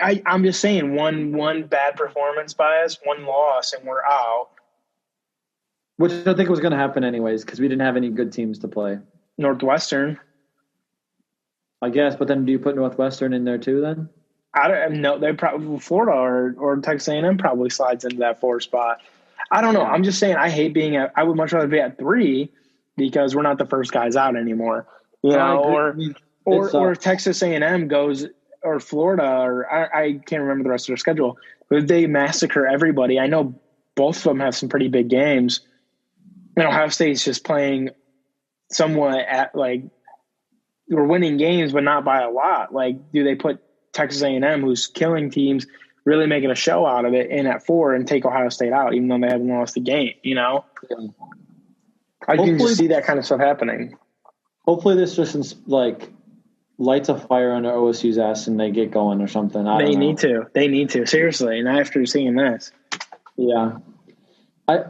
I'm just saying one bad performance by us, one loss, and we're out. Which I think was going to happen anyways because we didn't have any good teams to play. Northwestern, I guess, but then do you put Northwestern in there too? Then I don't know. They probably Florida or Texas A&M probably slides into that 4 spot. I don't know. Yeah. I'm just saying I hate being at. I would much rather be at 3 because we're not the first guys out anymore. You know, or Texas A&M goes. Or Florida, or I can't remember the rest of their schedule, but they massacre everybody. I know both of them have some pretty big games. And Ohio State's just playing somewhat at like we're winning games, but not by a lot. Like, do they put Texas A&M, who's killing teams, really making a show out of it, in at 4 and take Ohio State out, even though they haven't lost the game? You know, I can just see that kind of stuff happening. Hopefully, this just lights a fire under OSU's ass and they get going or something. They need to. Seriously. And after seeing this. Yeah. I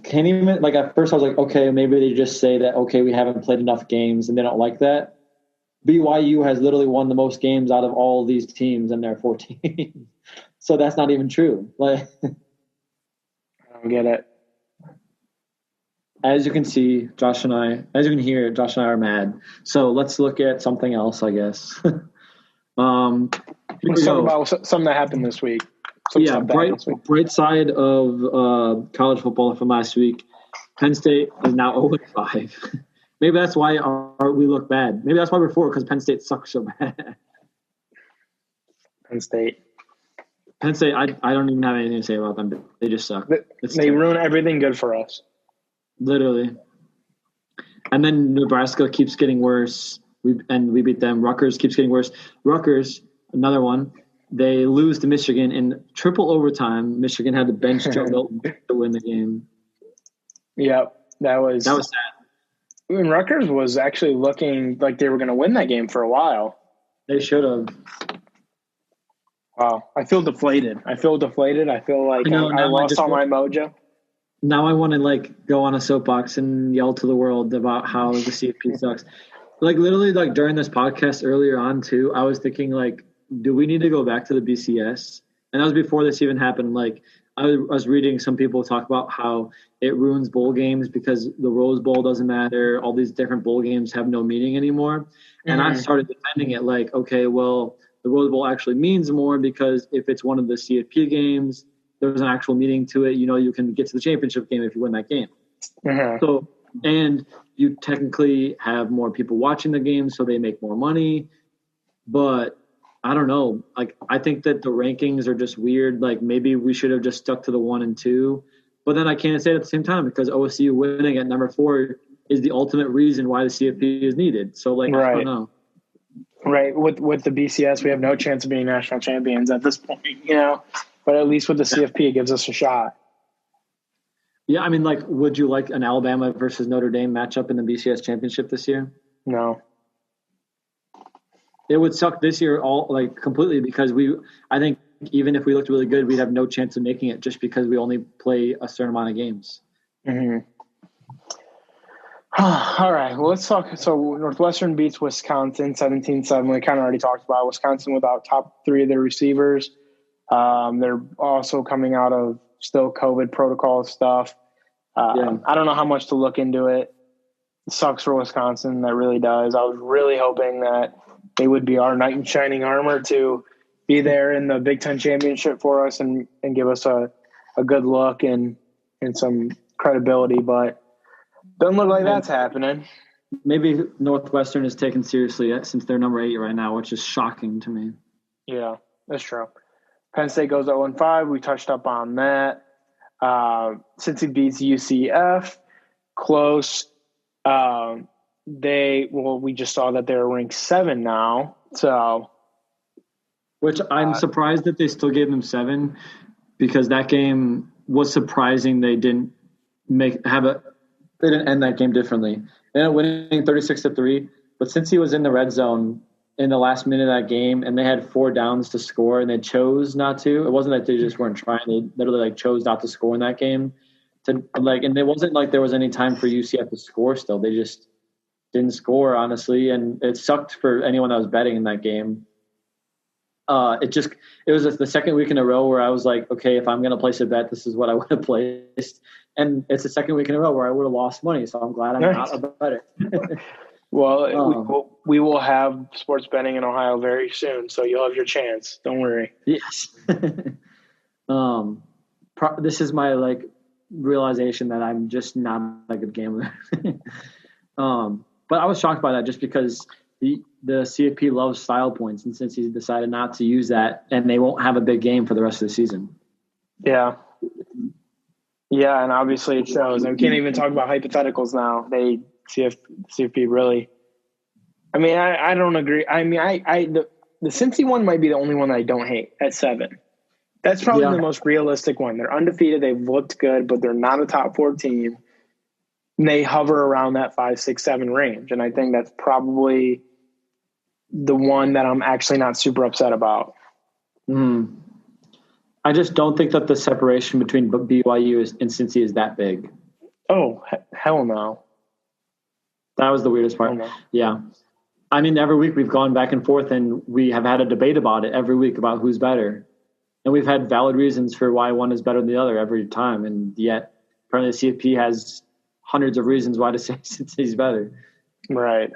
can't even, at first I was like, okay, maybe they just say that, okay, we haven't played enough games and they don't like that. BYU has literally won the most games out of all these teams and they're 14. So that's not even true. I don't get it. As you can hear, Josh and I are mad. So let's look at something else, I guess. Let's talk about something that happened this week. Bright side of college football from last week. Penn State is now 0-5. Maybe that's why we look bad. Maybe that's why we're 4, because Penn State sucks so bad. Penn State, I don't even have anything to say about them. They just suck. They ruin everything good for us. Literally. And then Nebraska keeps getting worse. We beat them. Rutgers keeps getting worse. Rutgers, another one. They lose to Michigan in triple overtime. Michigan had to bench Joe Milton to win the game. Yep. That was sad. And Rutgers was actually looking like they were going to win that game for a while. They should have. Wow. I feel deflated. I feel like I lost all my mojo. Now I want to go on a soapbox and yell to the world about how the CFP sucks. Literally during this podcast earlier on too, I was thinking do we need to go back to the BCS? And that was before this even happened. I was reading some people talk about how it ruins bowl games because the Rose Bowl doesn't matter. All these different bowl games have no meaning anymore. Mm-hmm. And I started defending it okay, well, the Rose Bowl actually means more because if it's one of the CFP games, there's an actual meaning to it. You can get to the championship game if you win that game. Mm-hmm. So, and you technically have more people watching the game, so they make more money. But I don't know. I think that the rankings are just weird. Maybe we should have just stuck to the 1 and 2. But then I can't say it at the same time because OSU winning at number 4 is the ultimate reason why the CFP is needed. So, right. I don't know. Right. With the BCS, we have no chance of being national champions at this point, But at least with the CFP, it gives us a shot. Yeah, I mean, would you like an Alabama versus Notre Dame matchup in the BCS championship this year? No. It would suck this year completely because I think even if we looked really good, we'd have no chance of making it just because we only play a certain amount of games. Mm-hmm. All right, well, let's talk. So Northwestern beats Wisconsin 17-7. We kind of already talked about Wisconsin without top 3 of their receivers. They're also coming out of still COVID protocol stuff. I don't know how much to look into it. It sucks for Wisconsin. That really does. I was really hoping that they would be our knight in shining armor to be there in the Big Ten championship for us and give us a good look and some credibility, but doesn't look like that's happening. Maybe Northwestern is taken seriously since they're number 8 right now, which is shocking to me. Yeah, that's true. Penn State goes 0-5. We touched up on that. Cincy beats UCF. Close. We just saw that they're ranked 7 now. So, which I'm surprised that they still gave them 7 because that game was surprising they didn't they didn't end that game differently. They ended up winning 36-3, but since he was in the red zone in the last minute of that game and they had 4 downs to score and they chose not to, it wasn't that they just weren't trying. They literally chose not to score in that game. And it wasn't like there was any time for UCF to score still. They just didn't score, honestly, and it sucked for anyone that was betting in that game. It was the second week in a row where I was like, okay, if I'm going to place a bet, this is what I would have placed. And it's the second week in a row where I would have lost money, so I'm glad I'm not a better. Well, we will have sports betting in Ohio very soon, so you'll have your chance. Don't worry. Yes. This is my realization that I'm just not a good gambler. But I was shocked by that just because the CFP loves style points, and since he decided not to use that, and they won't have a big game for the rest of the season. Yeah. Yeah, and obviously it shows. I can't even talk about hypotheticals now. CFP really. I mean, I don't agree. I mean, the Cincy one might be the only one that I don't hate at 7. That's probably the most realistic one. They're undefeated. They've looked good, but they're not a top 4 team. And they hover around that 5, 6, 7 range. And I think that's probably the one that I'm actually not super upset about. I just don't think that the separation between BYU and Cincy is that big. Oh, hell no. That was the weirdest part. No. Yeah. I mean, every week we've gone back and forth and we have had a debate about it every week about who's better. And we've had valid reasons for why one is better than the other every time. And yet, apparently the CFP has hundreds of reasons why to say Cincy's better. Right.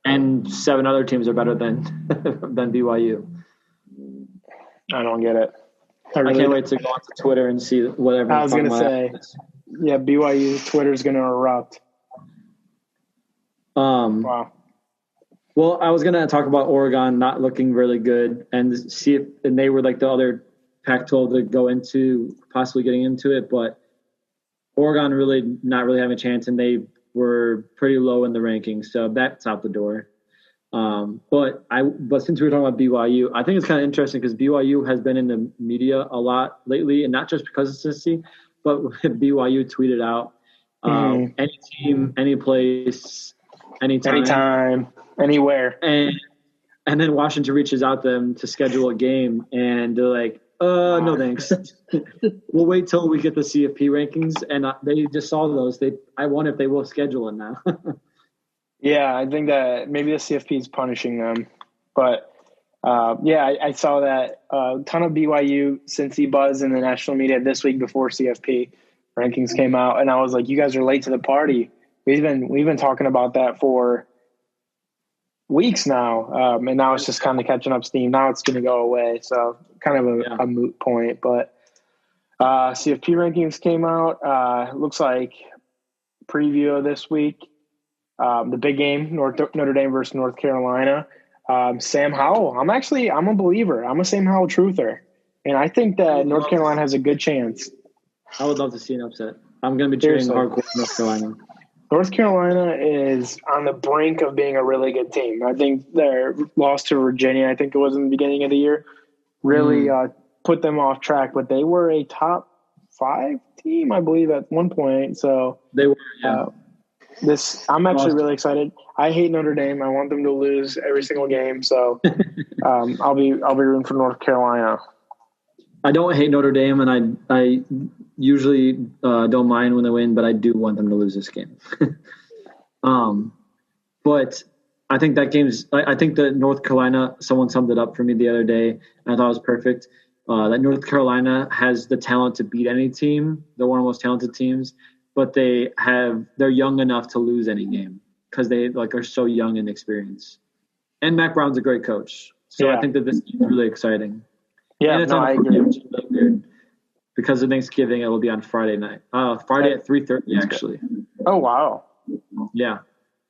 And 7 other teams are better than BYU. I don't get it. I can't wait to go onto Twitter and see whatever. I was going to say, BYU Twitter's going to erupt. Wow. Well, I was going to talk about Oregon not looking really good and they were like the other Pac-12 to go into, possibly getting into it, but Oregon really not really having a chance, and they were pretty low in the rankings, so that's out the door. But since we were talking about BYU, I think it's kind of interesting because BYU has been in the media a lot lately, and not just because of Cincy, but BYU tweeted out any team, any place, anytime, anywhere, and then Washington reaches out to them to schedule a game, and they're like, no thanks. We'll wait till we get the CFP rankings, and they just saw those. I wonder if they will schedule it now. Yeah, I think that maybe the CFP is punishing them. But, I saw that a ton of BYU Cincy buzz in the national media this week before CFP rankings came out, and I was like, you guys are late to the party. We've been talking about that for weeks now, and now it's just kind of catching up steam. Now it's going to go away, so kind of a moot point. But CFP rankings came out. Looks like preview of this week. The big game, Notre Dame versus North Carolina. Sam Howell. I'm a believer. I'm a Sam Howell truther. And I think that North Carolina has a good chance. I would love to see an upset. I'm going to be cheering hardcore for North Carolina. North Carolina is on the brink of being a really good team. I think their loss to Virginia, I think it was in the beginning of the year, really put them off track. But they were a top 5 team, I believe, at one point. So they were, I'm actually really excited. I hate Notre Dame. I want them to lose every single game. So I'll be rooting for North Carolina. I don't hate Notre Dame, and I usually don't mind when they win, but I do want them to lose this game. But I think that I think that North Carolina, someone summed it up for me the other day, and I thought it was perfect, that North Carolina has the talent to beat any team. They're one of the most talented teams, but they're young enough to lose any game because they are so young and experienced. And Mac Brown's a great coach. So I think that this is really exciting. Yeah, and it's I agree. Because of Thanksgiving, it will be on Friday night. Friday at 3:30, actually. Oh, wow. Yeah.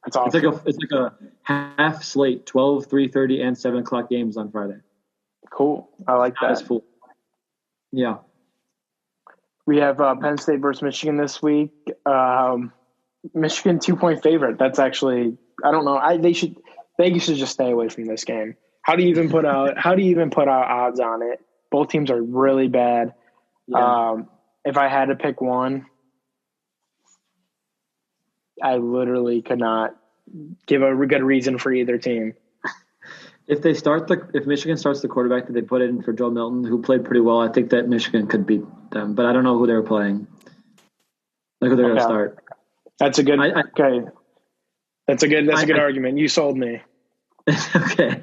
That's awesome. It's like a half slate, 12, 3:30, and 7 o'clock games on Friday. Cool. I like that. That's full. Yeah. We have Penn State versus Michigan this week. Michigan 2-point favorite. That's actually, I don't know. Vegas should just stay away from this game. How do you even put out odds on it? Both teams are really bad. Yeah. if I had to pick one, I literally could not give a good reason for either team. If Michigan starts the quarterback that they put in for Joe Milton, who played pretty well, I think that Michigan could beat them. But I don't know who they're playing. Like who they're going to start. That's a good. Okay. That's a good argument. You sold me. Okay.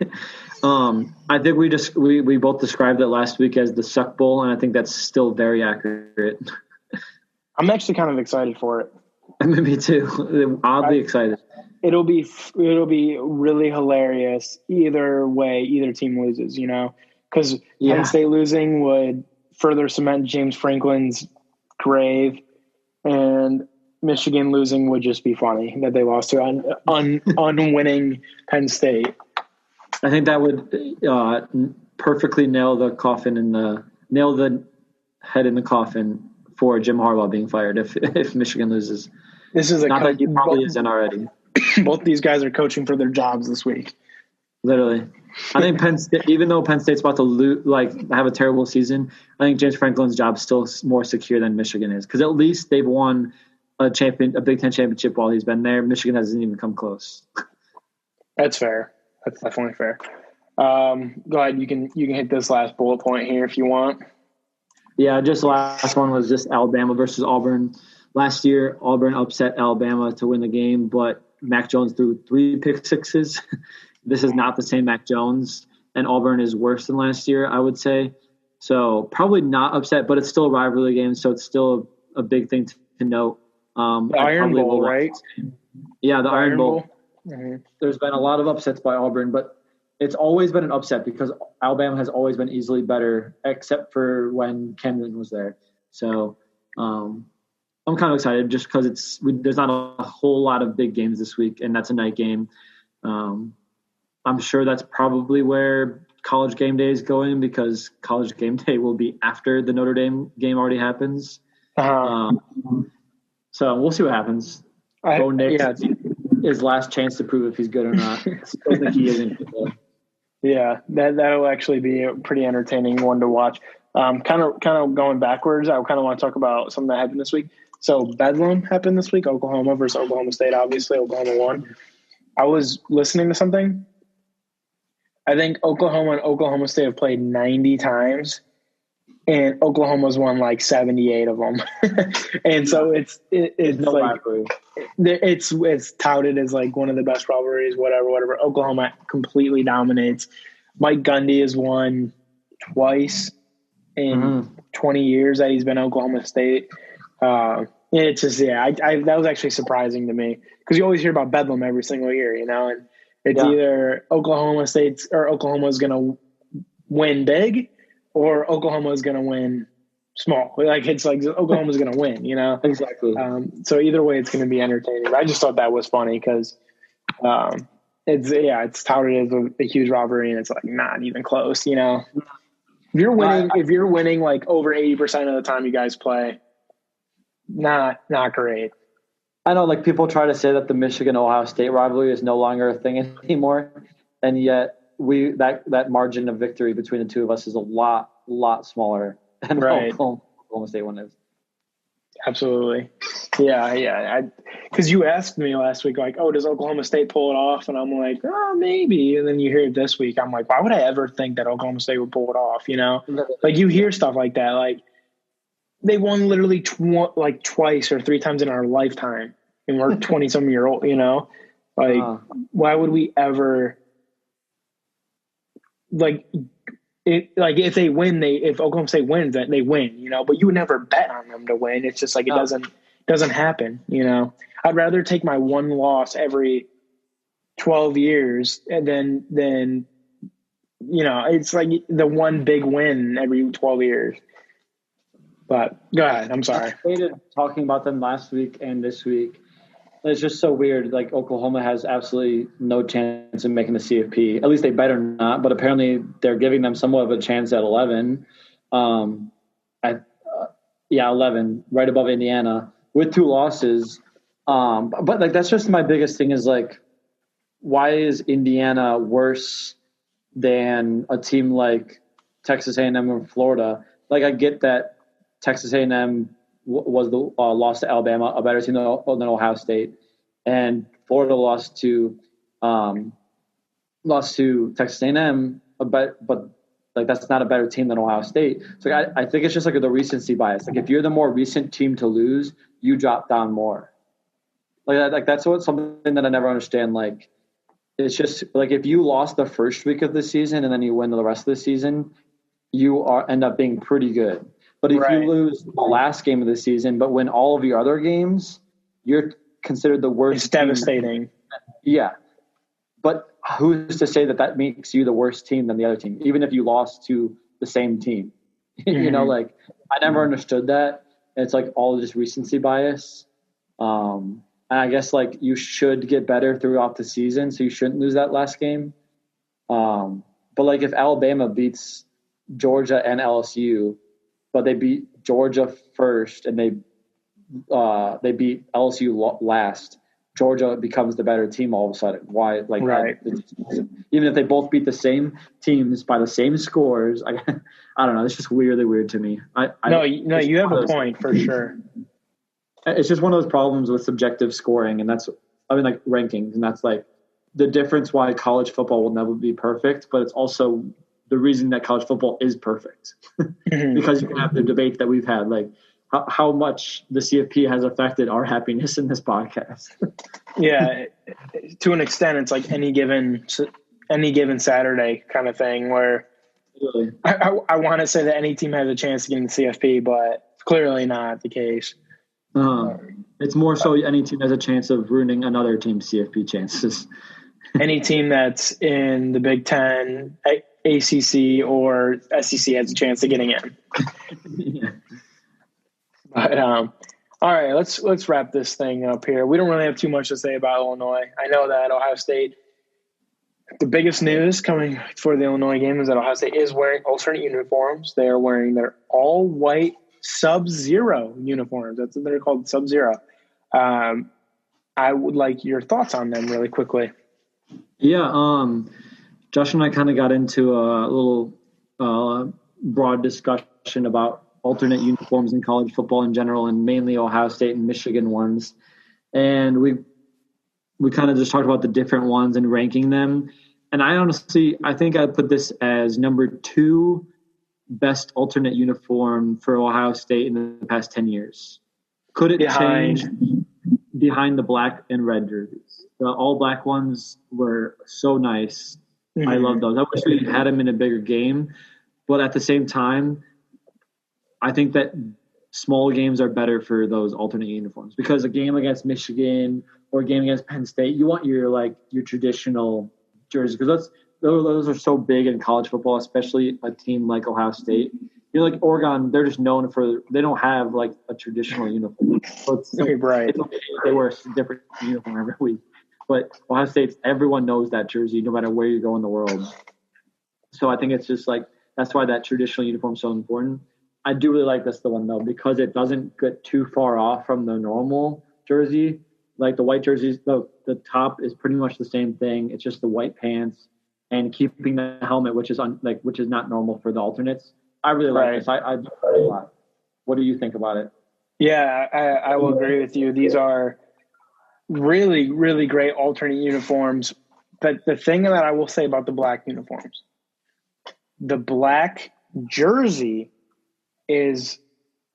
I think we both described it last week as the Suck Bowl, and I think that's still very accurate. I'm actually kind of excited for it. Me too. Oddly excited. It'll be really hilarious either way. Either team loses, because Penn State losing would further cement James Franklin's grave, and Michigan losing would just be funny that they lost to unwinning Penn State. I think that would perfectly nail the head in the coffin for Jim Harbaugh being fired if Michigan loses. This is not that he probably isn't already. Both these guys are coaching for their jobs this week. Literally, I think Penn State, even though Penn State's about to have a terrible season, I think James Franklin's job is still more secure than Michigan is, because at least they've won a Big Ten championship while he's been there. Michigan hasn't even come close. That's fair. That's definitely fair. Go ahead. You can hit this last bullet point here if you want. Yeah, just the last one was just Alabama versus Auburn. Last year, Auburn upset Alabama to win the game, but Mac Jones threw 3 pick sixes. This is not the same Mac Jones, and Auburn is worse than last year, I would say. So probably not upset, but it's still a rivalry game, so it's still a big thing to note. The Iron Bowl, right? Yeah, the Iron Bowl. Mm-hmm. There's been a lot of upsets by Auburn, but it's always been an upset because Alabama has always been easily better, except for when Cam Newton was there. So I'm kind of excited just because there's not a whole lot of big games this week, and that's a night game. I'm sure that's probably where College Game Day is going, because College Game Day will be after the Notre Dame game already happens. So we'll see what happens. Bo Nix, his last chance to prove if he's good or not. I still think he isn't good, though. Yeah, that'll actually be a pretty entertaining one to watch. Kind of going backwards, I kind of want to talk about something that happened this week. So Bedlam happened this week, Oklahoma versus Oklahoma State. Obviously, Oklahoma won. I was listening to something. I think Oklahoma and Oklahoma State have played 90 times, and Oklahoma's won like 78 of them. And so it's no like rivalry. It's touted as like one of the best rivalries, whatever. Oklahoma completely dominates. Mike Gundy has won twice in 20 years that he's been Oklahoma State. It's just, that was actually surprising to me, because you always hear about Bedlam every single year, and it's either Oklahoma State's or Oklahoma's going to win big, or Oklahoma's going to win small. Like, it's like Oklahoma's going to win, Exactly. So either way, it's going to be entertaining. I just thought that was funny because it's touted as a huge rivalry, and it's like not even close, If you're winning like over 80% of the time you guys play, not great. I know, like, people try to say that the Michigan-Ohio State rivalry is no longer a thing anymore, and yet that margin of victory between the two of us is a lot smaller than Oklahoma State one is. Absolutely. Yeah. Because you asked me last week, like, oh, does Oklahoma State pull it off? And I'm like, oh, maybe. And then you hear it this week. I'm like, why would I ever think that Oklahoma State would pull it off, Like, you hear stuff like that. Like, they won literally twice or 3 times in our lifetime, and we're 20-some year old, Like, why would we ever if they win, if Oklahoma State wins, that they win, But you would never bet on them to win. It's just like it doesn't happen, I'd rather take my one loss every 12 years and then it's like the one big win every 12 years. But go ahead. I'm sorry. I hated talking about them last week and this week. It's just so weird. Like, Oklahoma has absolutely no chance of making the CFP. At least they better not. But apparently they're giving them somewhat of a chance at 11. 11, right above Indiana, with 2 losses. But like, that's just my biggest thing is, like, why is Indiana worse than a team like Texas A&M or Florida? Like, I get that Texas A&M was the lost to Alabama, a better team than Ohio State, and Florida lost to Texas A&M, but like that's not a better team than Ohio State. So I think it's just like the recency bias. Like if you're the more recent team to lose, you drop down more. Like that's something that I never understand. Like it's just like if you lost the first week of the season and then you win the rest of the season, you end up being pretty good. But if you lose the last game of the season but win all of your other games, you're considered the worst. It's devastating. Yeah. But who's to say that makes you the worst team than the other team, even if you lost to the same team? You know, like I never understood that. It's like all just recency bias. And I guess like you should get better throughout the season, so you shouldn't lose that last game. But like if Alabama beats Georgia and LSU, but they beat Georgia first and they beat LSU last, Georgia becomes the better team all of a sudden. Why? Like, even if they both beat the same teams by the same scores, I don't know. It's just weirdly weird to me. No, you have a point for sure. It's just one of those problems with subjective scoring, and like rankings, and that's like the difference why college football will never be perfect, but it's also the reason that college football is perfect because you can have the debate that we've had, like how much the CFP has affected our happiness in this podcast. Yeah, to an extent, it's like any given Saturday kind of thing where really? I want to say that any team has a chance to get in the CFP, but it's clearly not the case. It's more so any team has a chance of ruining another team's CFP chances. Any team that's in the Big Ten, ACC, or SEC has a chance of getting in. Yeah. But all right, let's wrap this thing up here. We don't really have too much to say about Illinois. I know that Ohio State. The biggest news coming for the Illinois game is that Ohio State is wearing alternate uniforms. They are wearing their all-white Sub-Zero uniforms. That's what they're called, Sub-Zero. I would like your thoughts on them really quickly. Yeah, Josh and I kind of got into a little broad discussion about alternate uniforms in college football in general, and mainly Ohio State and Michigan ones. And we kind of just talked about the different ones and ranking them. And I think I'd put this as number 2 best alternate uniform for Ohio State in the past 10 years. Could it change behind the black and red jerseys? The all black ones were so nice. Mm-hmm. I love those. I wish we had them in a bigger game, but at the same time, I think that small games are better for those alternate uniforms, because a game against Michigan or a game against Penn State, you want your traditional jersey, because those are so big in college football, especially a team like Ohio State. You know, like Oregon, they're just known for, they don't have like a traditional uniform. So right. It's okay if they wear a different uniform every week. But Ohio State, everyone knows that jersey no matter where you go in the world. So I think it's just like, that's why that traditional uniform is so important. I do really like this one though, because it doesn't get too far off from the normal jersey. Like the white jerseys, the top is pretty much the same thing. It's just the white pants and keeping the helmet, which is not normal for the alternates. I really like this. I do it a lot. What do you think about it? Yeah, I will agree with you. These are really, really great alternate uniforms. But the thing that I will say about the black uniforms, the black jersey is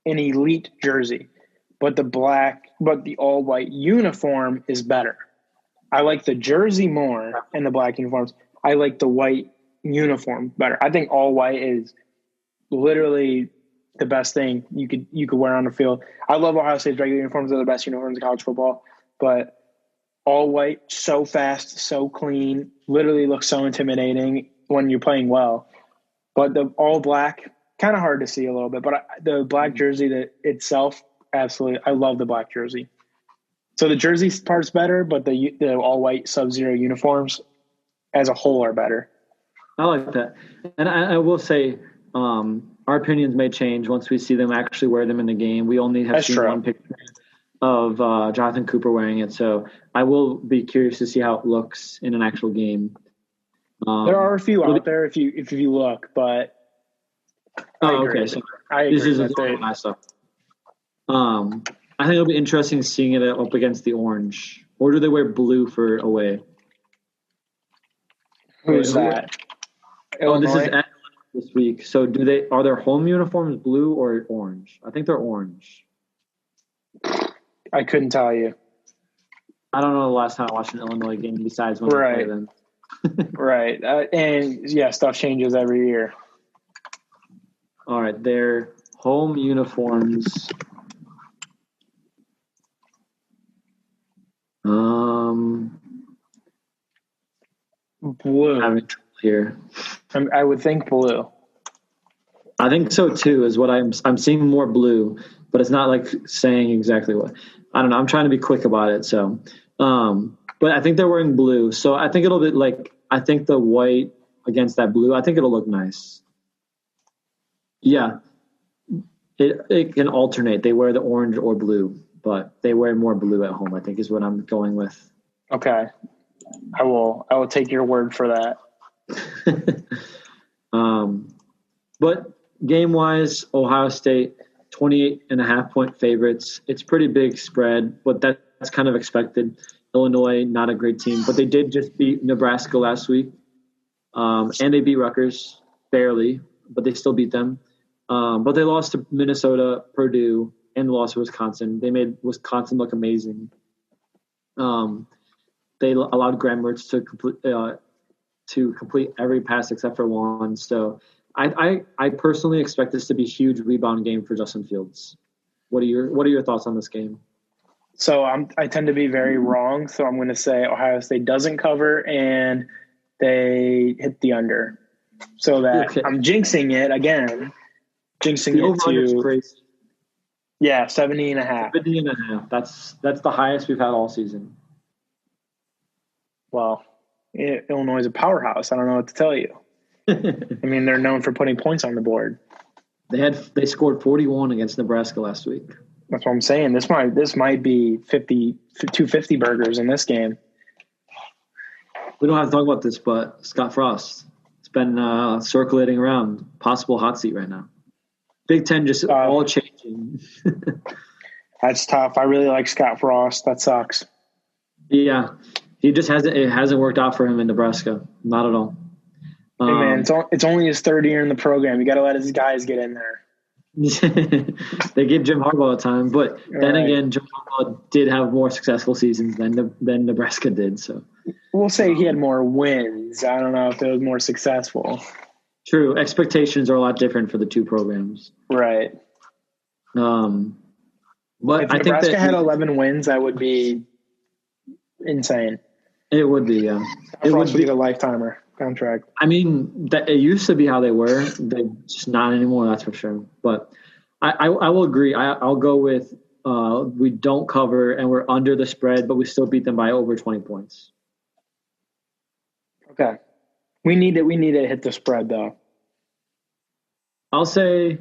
an elite jersey, but the all white uniform is better. I like the jersey more and the black uniforms. I like the white uniform better. I think all white is literally the best thing you could wear on the field. I love Ohio State's regular uniforms. They're the best uniforms in college football, but all white, so fast, so clean, literally looks so intimidating when you're playing well. But the all black, kind of hard to see a little bit, but the black jersey itself, absolutely, I love the black jersey. So the jersey part's better, but the all-white Sub-Zero uniforms as a whole are better. I like that. And I will say our opinions may change once we see them actually wear them in the game. We only have seen one picture of Jonathan Cooper wearing it, so I will be curious to see how it looks in an actual game. There are a few out there if you look, but okay. So I agree. This is my stuff. I think it'll be interesting seeing it up against the orange. Or do they wear blue for away? Who's that? This is this week. So are their home uniforms blue or orange? I think they're orange. I couldn't tell you. I don't know the last time I watched an Illinois game besides when they play them. Right. And stuff changes every year. All right, their home uniforms. Blue. Having trouble here. I would think blue. I think so too. Is what I'm seeing more blue, but it's not like saying exactly what. I don't know. I'm trying to be quick about it. So, but I think they're wearing blue. So I think it'll be like I think the white against that blue. I think it'll look nice. Yeah, it can alternate. They wear the orange or blue, but they wear more blue at home. I think is what I'm going with. Okay. I will take your word for that. But game-wise, Ohio State, 28.5-point favorites. It's pretty big spread, but that's kind of expected. Illinois, not a great team, but they did just beat Nebraska last week. And they beat Rutgers, barely, but they still beat them. But they lost to Minnesota, Purdue, and lost to Wisconsin. They made Wisconsin look amazing. They allowed Graham Mertz to complete every pass except for one. So I personally expect this to be a huge rebound game for Justin Fields. What are your thoughts on this game? So I tend to be very wrong. So I'm going to say Ohio State doesn't cover and they hit the under. So that I'm jinxing it again. Jinxing it to 70.5. 70.5. That's the highest we've had all season. Well, Illinois is a powerhouse. I don't know what to tell you. I mean, they're known for putting points on the board. They scored 41 against Nebraska last week. That's what I'm saying. This might be 250 burgers in this game. We don't have to talk about this, but Scott Frost. It's been circulating around. Possible hot seat right now. Big Ten just all changing. That's tough. I really like Scott Frost. That sucks. Yeah. It hasn't worked out for him in Nebraska. Not at all. Hey man, it's only his third year in the program. You got to let his guys get in there. They give Jim Harbaugh a time, but then again, Jim Harbaugh did have more successful seasons than Nebraska did. So we'll say he had more wins. I don't know if it was more successful. True, expectations are a lot different for the two programs. Right. But if Nebraska had 11 wins, that would be insane. It would be, yeah. It would be a lifetimer contract. I mean, it used to be how they were. They're just not anymore, that's for sure. But I will agree. I'll go with we don't cover and we're under the spread, but we still beat them by over 20 points. Okay. We need to hit the spread, though. I'll say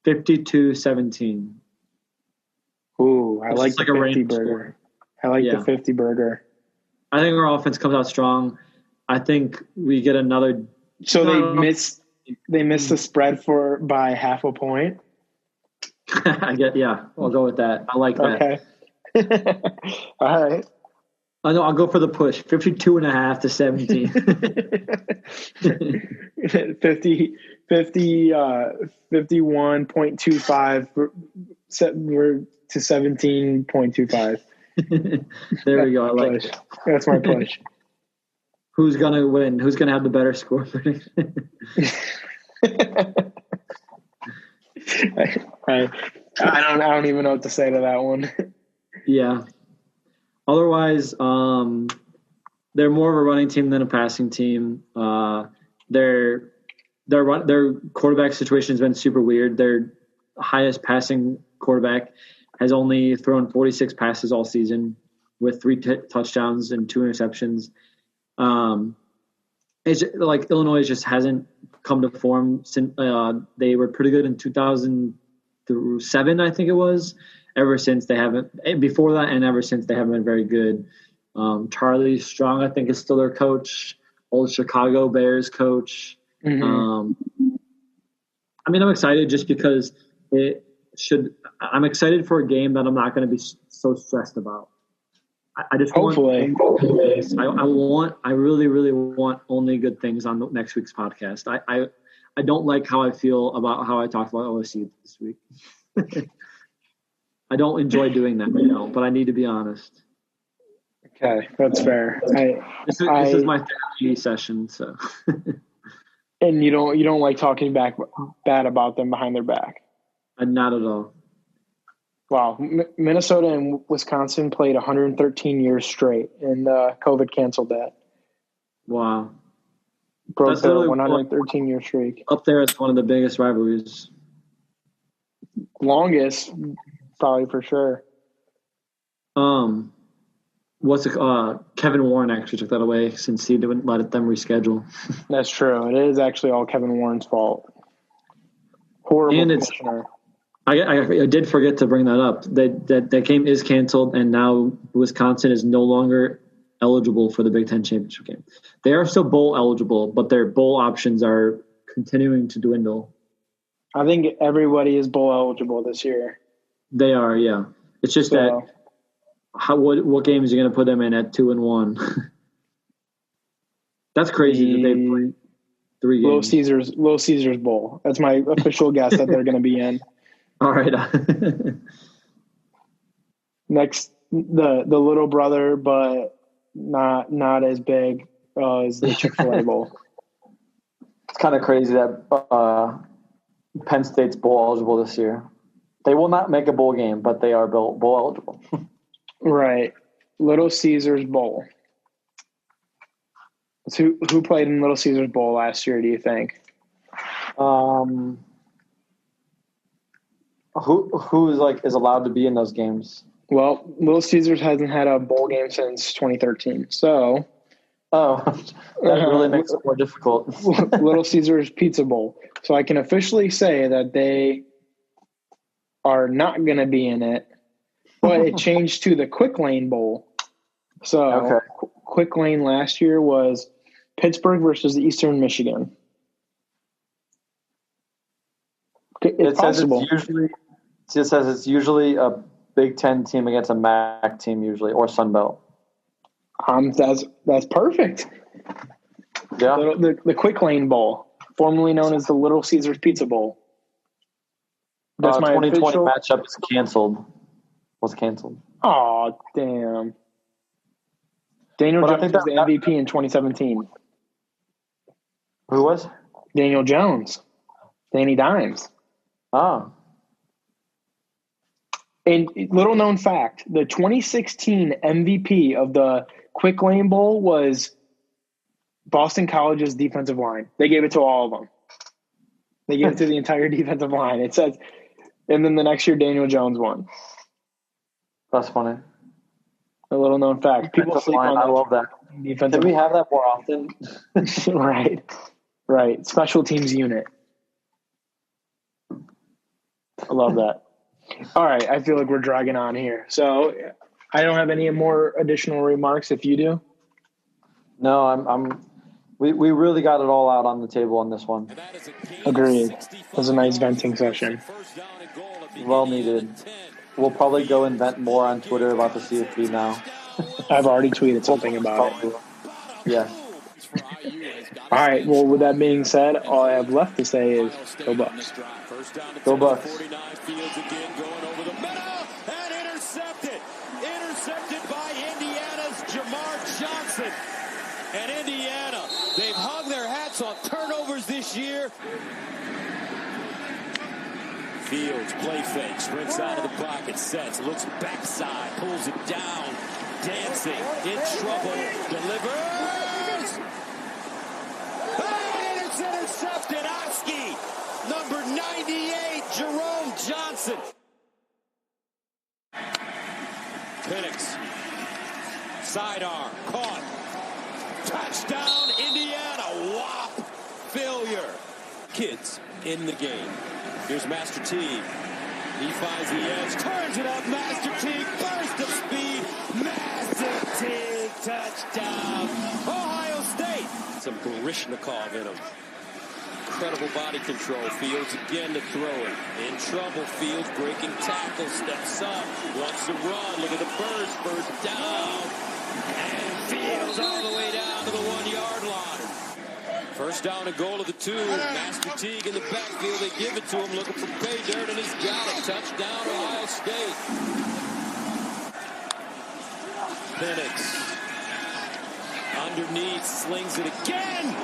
52-17. Ooh, I like the 50 burger. I like the 50 burger. I think our offense comes out strong. I think we get another. So they missed the spread by half a point. I'll go with that. I like that. Okay. All right. I know. I'll go for the push. 52.5 to 17. 51.25 to 17.25. There we go. I like it. That's my push. Who's gonna win? Who's gonna have the better score? I don't even know what to say to that one. Yeah. Otherwise, they're more of a running team than a passing team. Their quarterback situation has been super weird. Their highest passing quarterback has only thrown 46 passes all season with 3 touchdowns and 2 interceptions. It's like Illinois just hasn't come to form since they were pretty good in 2007, I think it was. Ever since they haven't, before that and ever since they haven't been very good. Charlie Strong, I think, is still their coach. Old Chicago Bears coach. Mm-hmm. I mean, I'm excited just because I'm excited for a game that I'm not going to be so stressed about. I just Hopefully. I really, really want only good things on the next week's podcast. I don't like how I feel about how I talked about OSU this week. I don't enjoy doing that right now, but I need to be honest. Okay, that's fair. This is my therapy session, so. And you don't like talking bad about them behind their back? Not at all. Wow. Minnesota and Wisconsin played 113 years straight, and COVID canceled that. Wow. Broke their 113-year streak. Up there, it's one of the biggest rivalries. Longest, probably for sure. Kevin Warren actually took that away since he didn't let them reschedule. That's true. It is actually all Kevin Warren's fault. Horrible commissioner. I did forget to bring that up. That game is canceled, and now Wisconsin is no longer eligible for the Big Ten championship game. They are still bowl eligible, but their bowl options are continuing to dwindle. I think everybody is bowl eligible this year. They are, yeah. It's just that what games are you going to put them in at 2-1? That's crazy that they play 3 games. Little Caesars Bowl. That's my official guess that they're going to be in. All right. Next, the little brother, but not as big as the Chick-fil-A Bowl. It's kind of crazy that Penn State's bowl eligible this year. They will not make a bowl game, but they are bowl eligible. Right. Little Caesars Bowl. So who played in Little Caesars Bowl last year, do you think? Who is allowed to be in those games? Well, Little Caesars hasn't had a bowl game since 2013. So that really makes it more difficult. Little Caesars Pizza Bowl. So I can officially say that they are not going to be in it, but it changed to the Quick Lane Bowl. So Quick Lane last year was Pittsburgh versus Eastern Michigan. It's possible. It says it's usually a Big Ten team against a MAC team usually, or Sun Belt. That's perfect. Yeah. The Quick Lane Bowl, formerly known as the Little Caesars Pizza Bowl. That's my 2020 matchup is canceled. Was canceled. Oh, damn. Daniel Jones was the MVP in 2017. Who was? Daniel Jones. Danny Dimes. Oh. And little known fact, the 2016 MVP of the Quick Lane Bowl was Boston College's defensive line. They gave it to all of them. They gave it to the entire defensive line. It says, and then the next year Daniel Jones won. That's funny. A little known fact. People sleep on that. I love that. Can we have that more often? Right. Special teams unit. I love that. All right. I feel like we're dragging on here. So I don't have any more additional remarks if you do. No, we really got it all out on the table on this one. Agreed. It was a nice venting session. Well needed. We'll probably go and vent more on Twitter about the CFP now. I've already tweeted something about it. Yeah. All right. Well, with that being said, all I have left to say is go Bucks. Go Bucks. Intercepted by Indiana's Jamar Johnson. And Indiana, they've hung their hats on turnovers this year. Fields, play fake, sprints out of the pocket, sets, looks backside, pulls it down, dancing, in trouble, delivers. And it's intercepted, Oski, number 98, Jerome Johnson. Penix, sidearm, caught, touchdown, Indiana, whop, failure. Kids in the game. Here's Master T. He finds the edge, turns it up. Master T, burst of speed. Master T, touchdown. Ohio State. Some Baryshnikov in him. incredible body control. Fields again to throw it. In trouble. Fields breaking tackle. Steps up. Wants to run. Look at the burst. First down. And Fields all the way down to the 1-yard line. First down and goal of the 2. Master Teague in the backfield. They give it to him. Looking for pay dirt, and he's got it. Touchdown, Ohio State. Penix. Underneath, slings it again.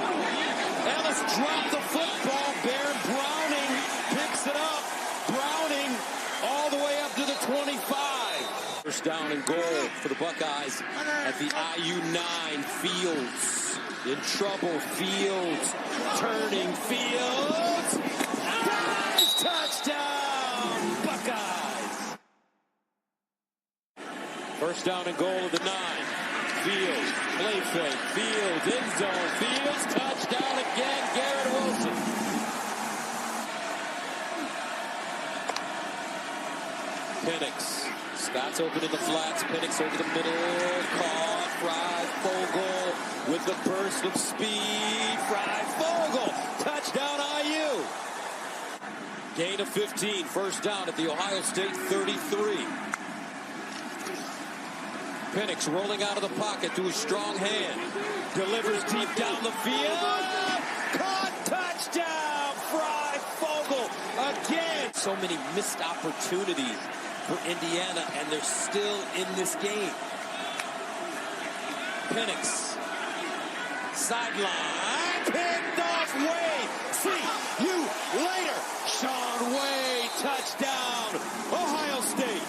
Ellis dropped the football. Baron Browning picks it up. Browning all the way up to the 25. First down and goal for the Buckeyes at the IU-9. Fields in trouble. Fields turning. Fields. Nice touchdown, Buckeyes. First down and goal of the 9. Fields, play fake, Fields, end zone, Fields, touchdown again, Garrett Wilson. Penix, Scott's open in the flats, Penix over the middle, caught, Fry, Fogel with the burst of speed, Fry, Fogel, touchdown IU. Gain of 15, first down at the Ohio State 33. Penix rolling out of the pocket to his strong hand. Delivers deep down the field. Caught, touchdown, Fry, Fogel again. So many missed opportunities for Indiana, and they're still in this game. Penix, sideline, picked off Wade. See you later. Sean Wade, touchdown, Ohio State.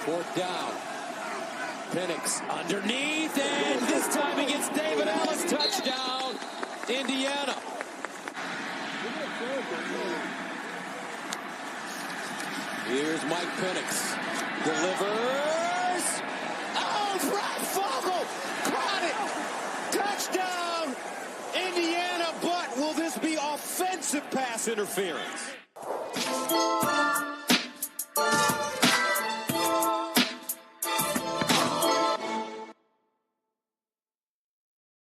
Fourth down. Penix underneath, and this time he gets David Ellis. Touchdown, Indiana. Here's Mike Penix. Delivers. Oh, Brett Fogel caught it. Touchdown, Indiana. But will this be offensive pass interference?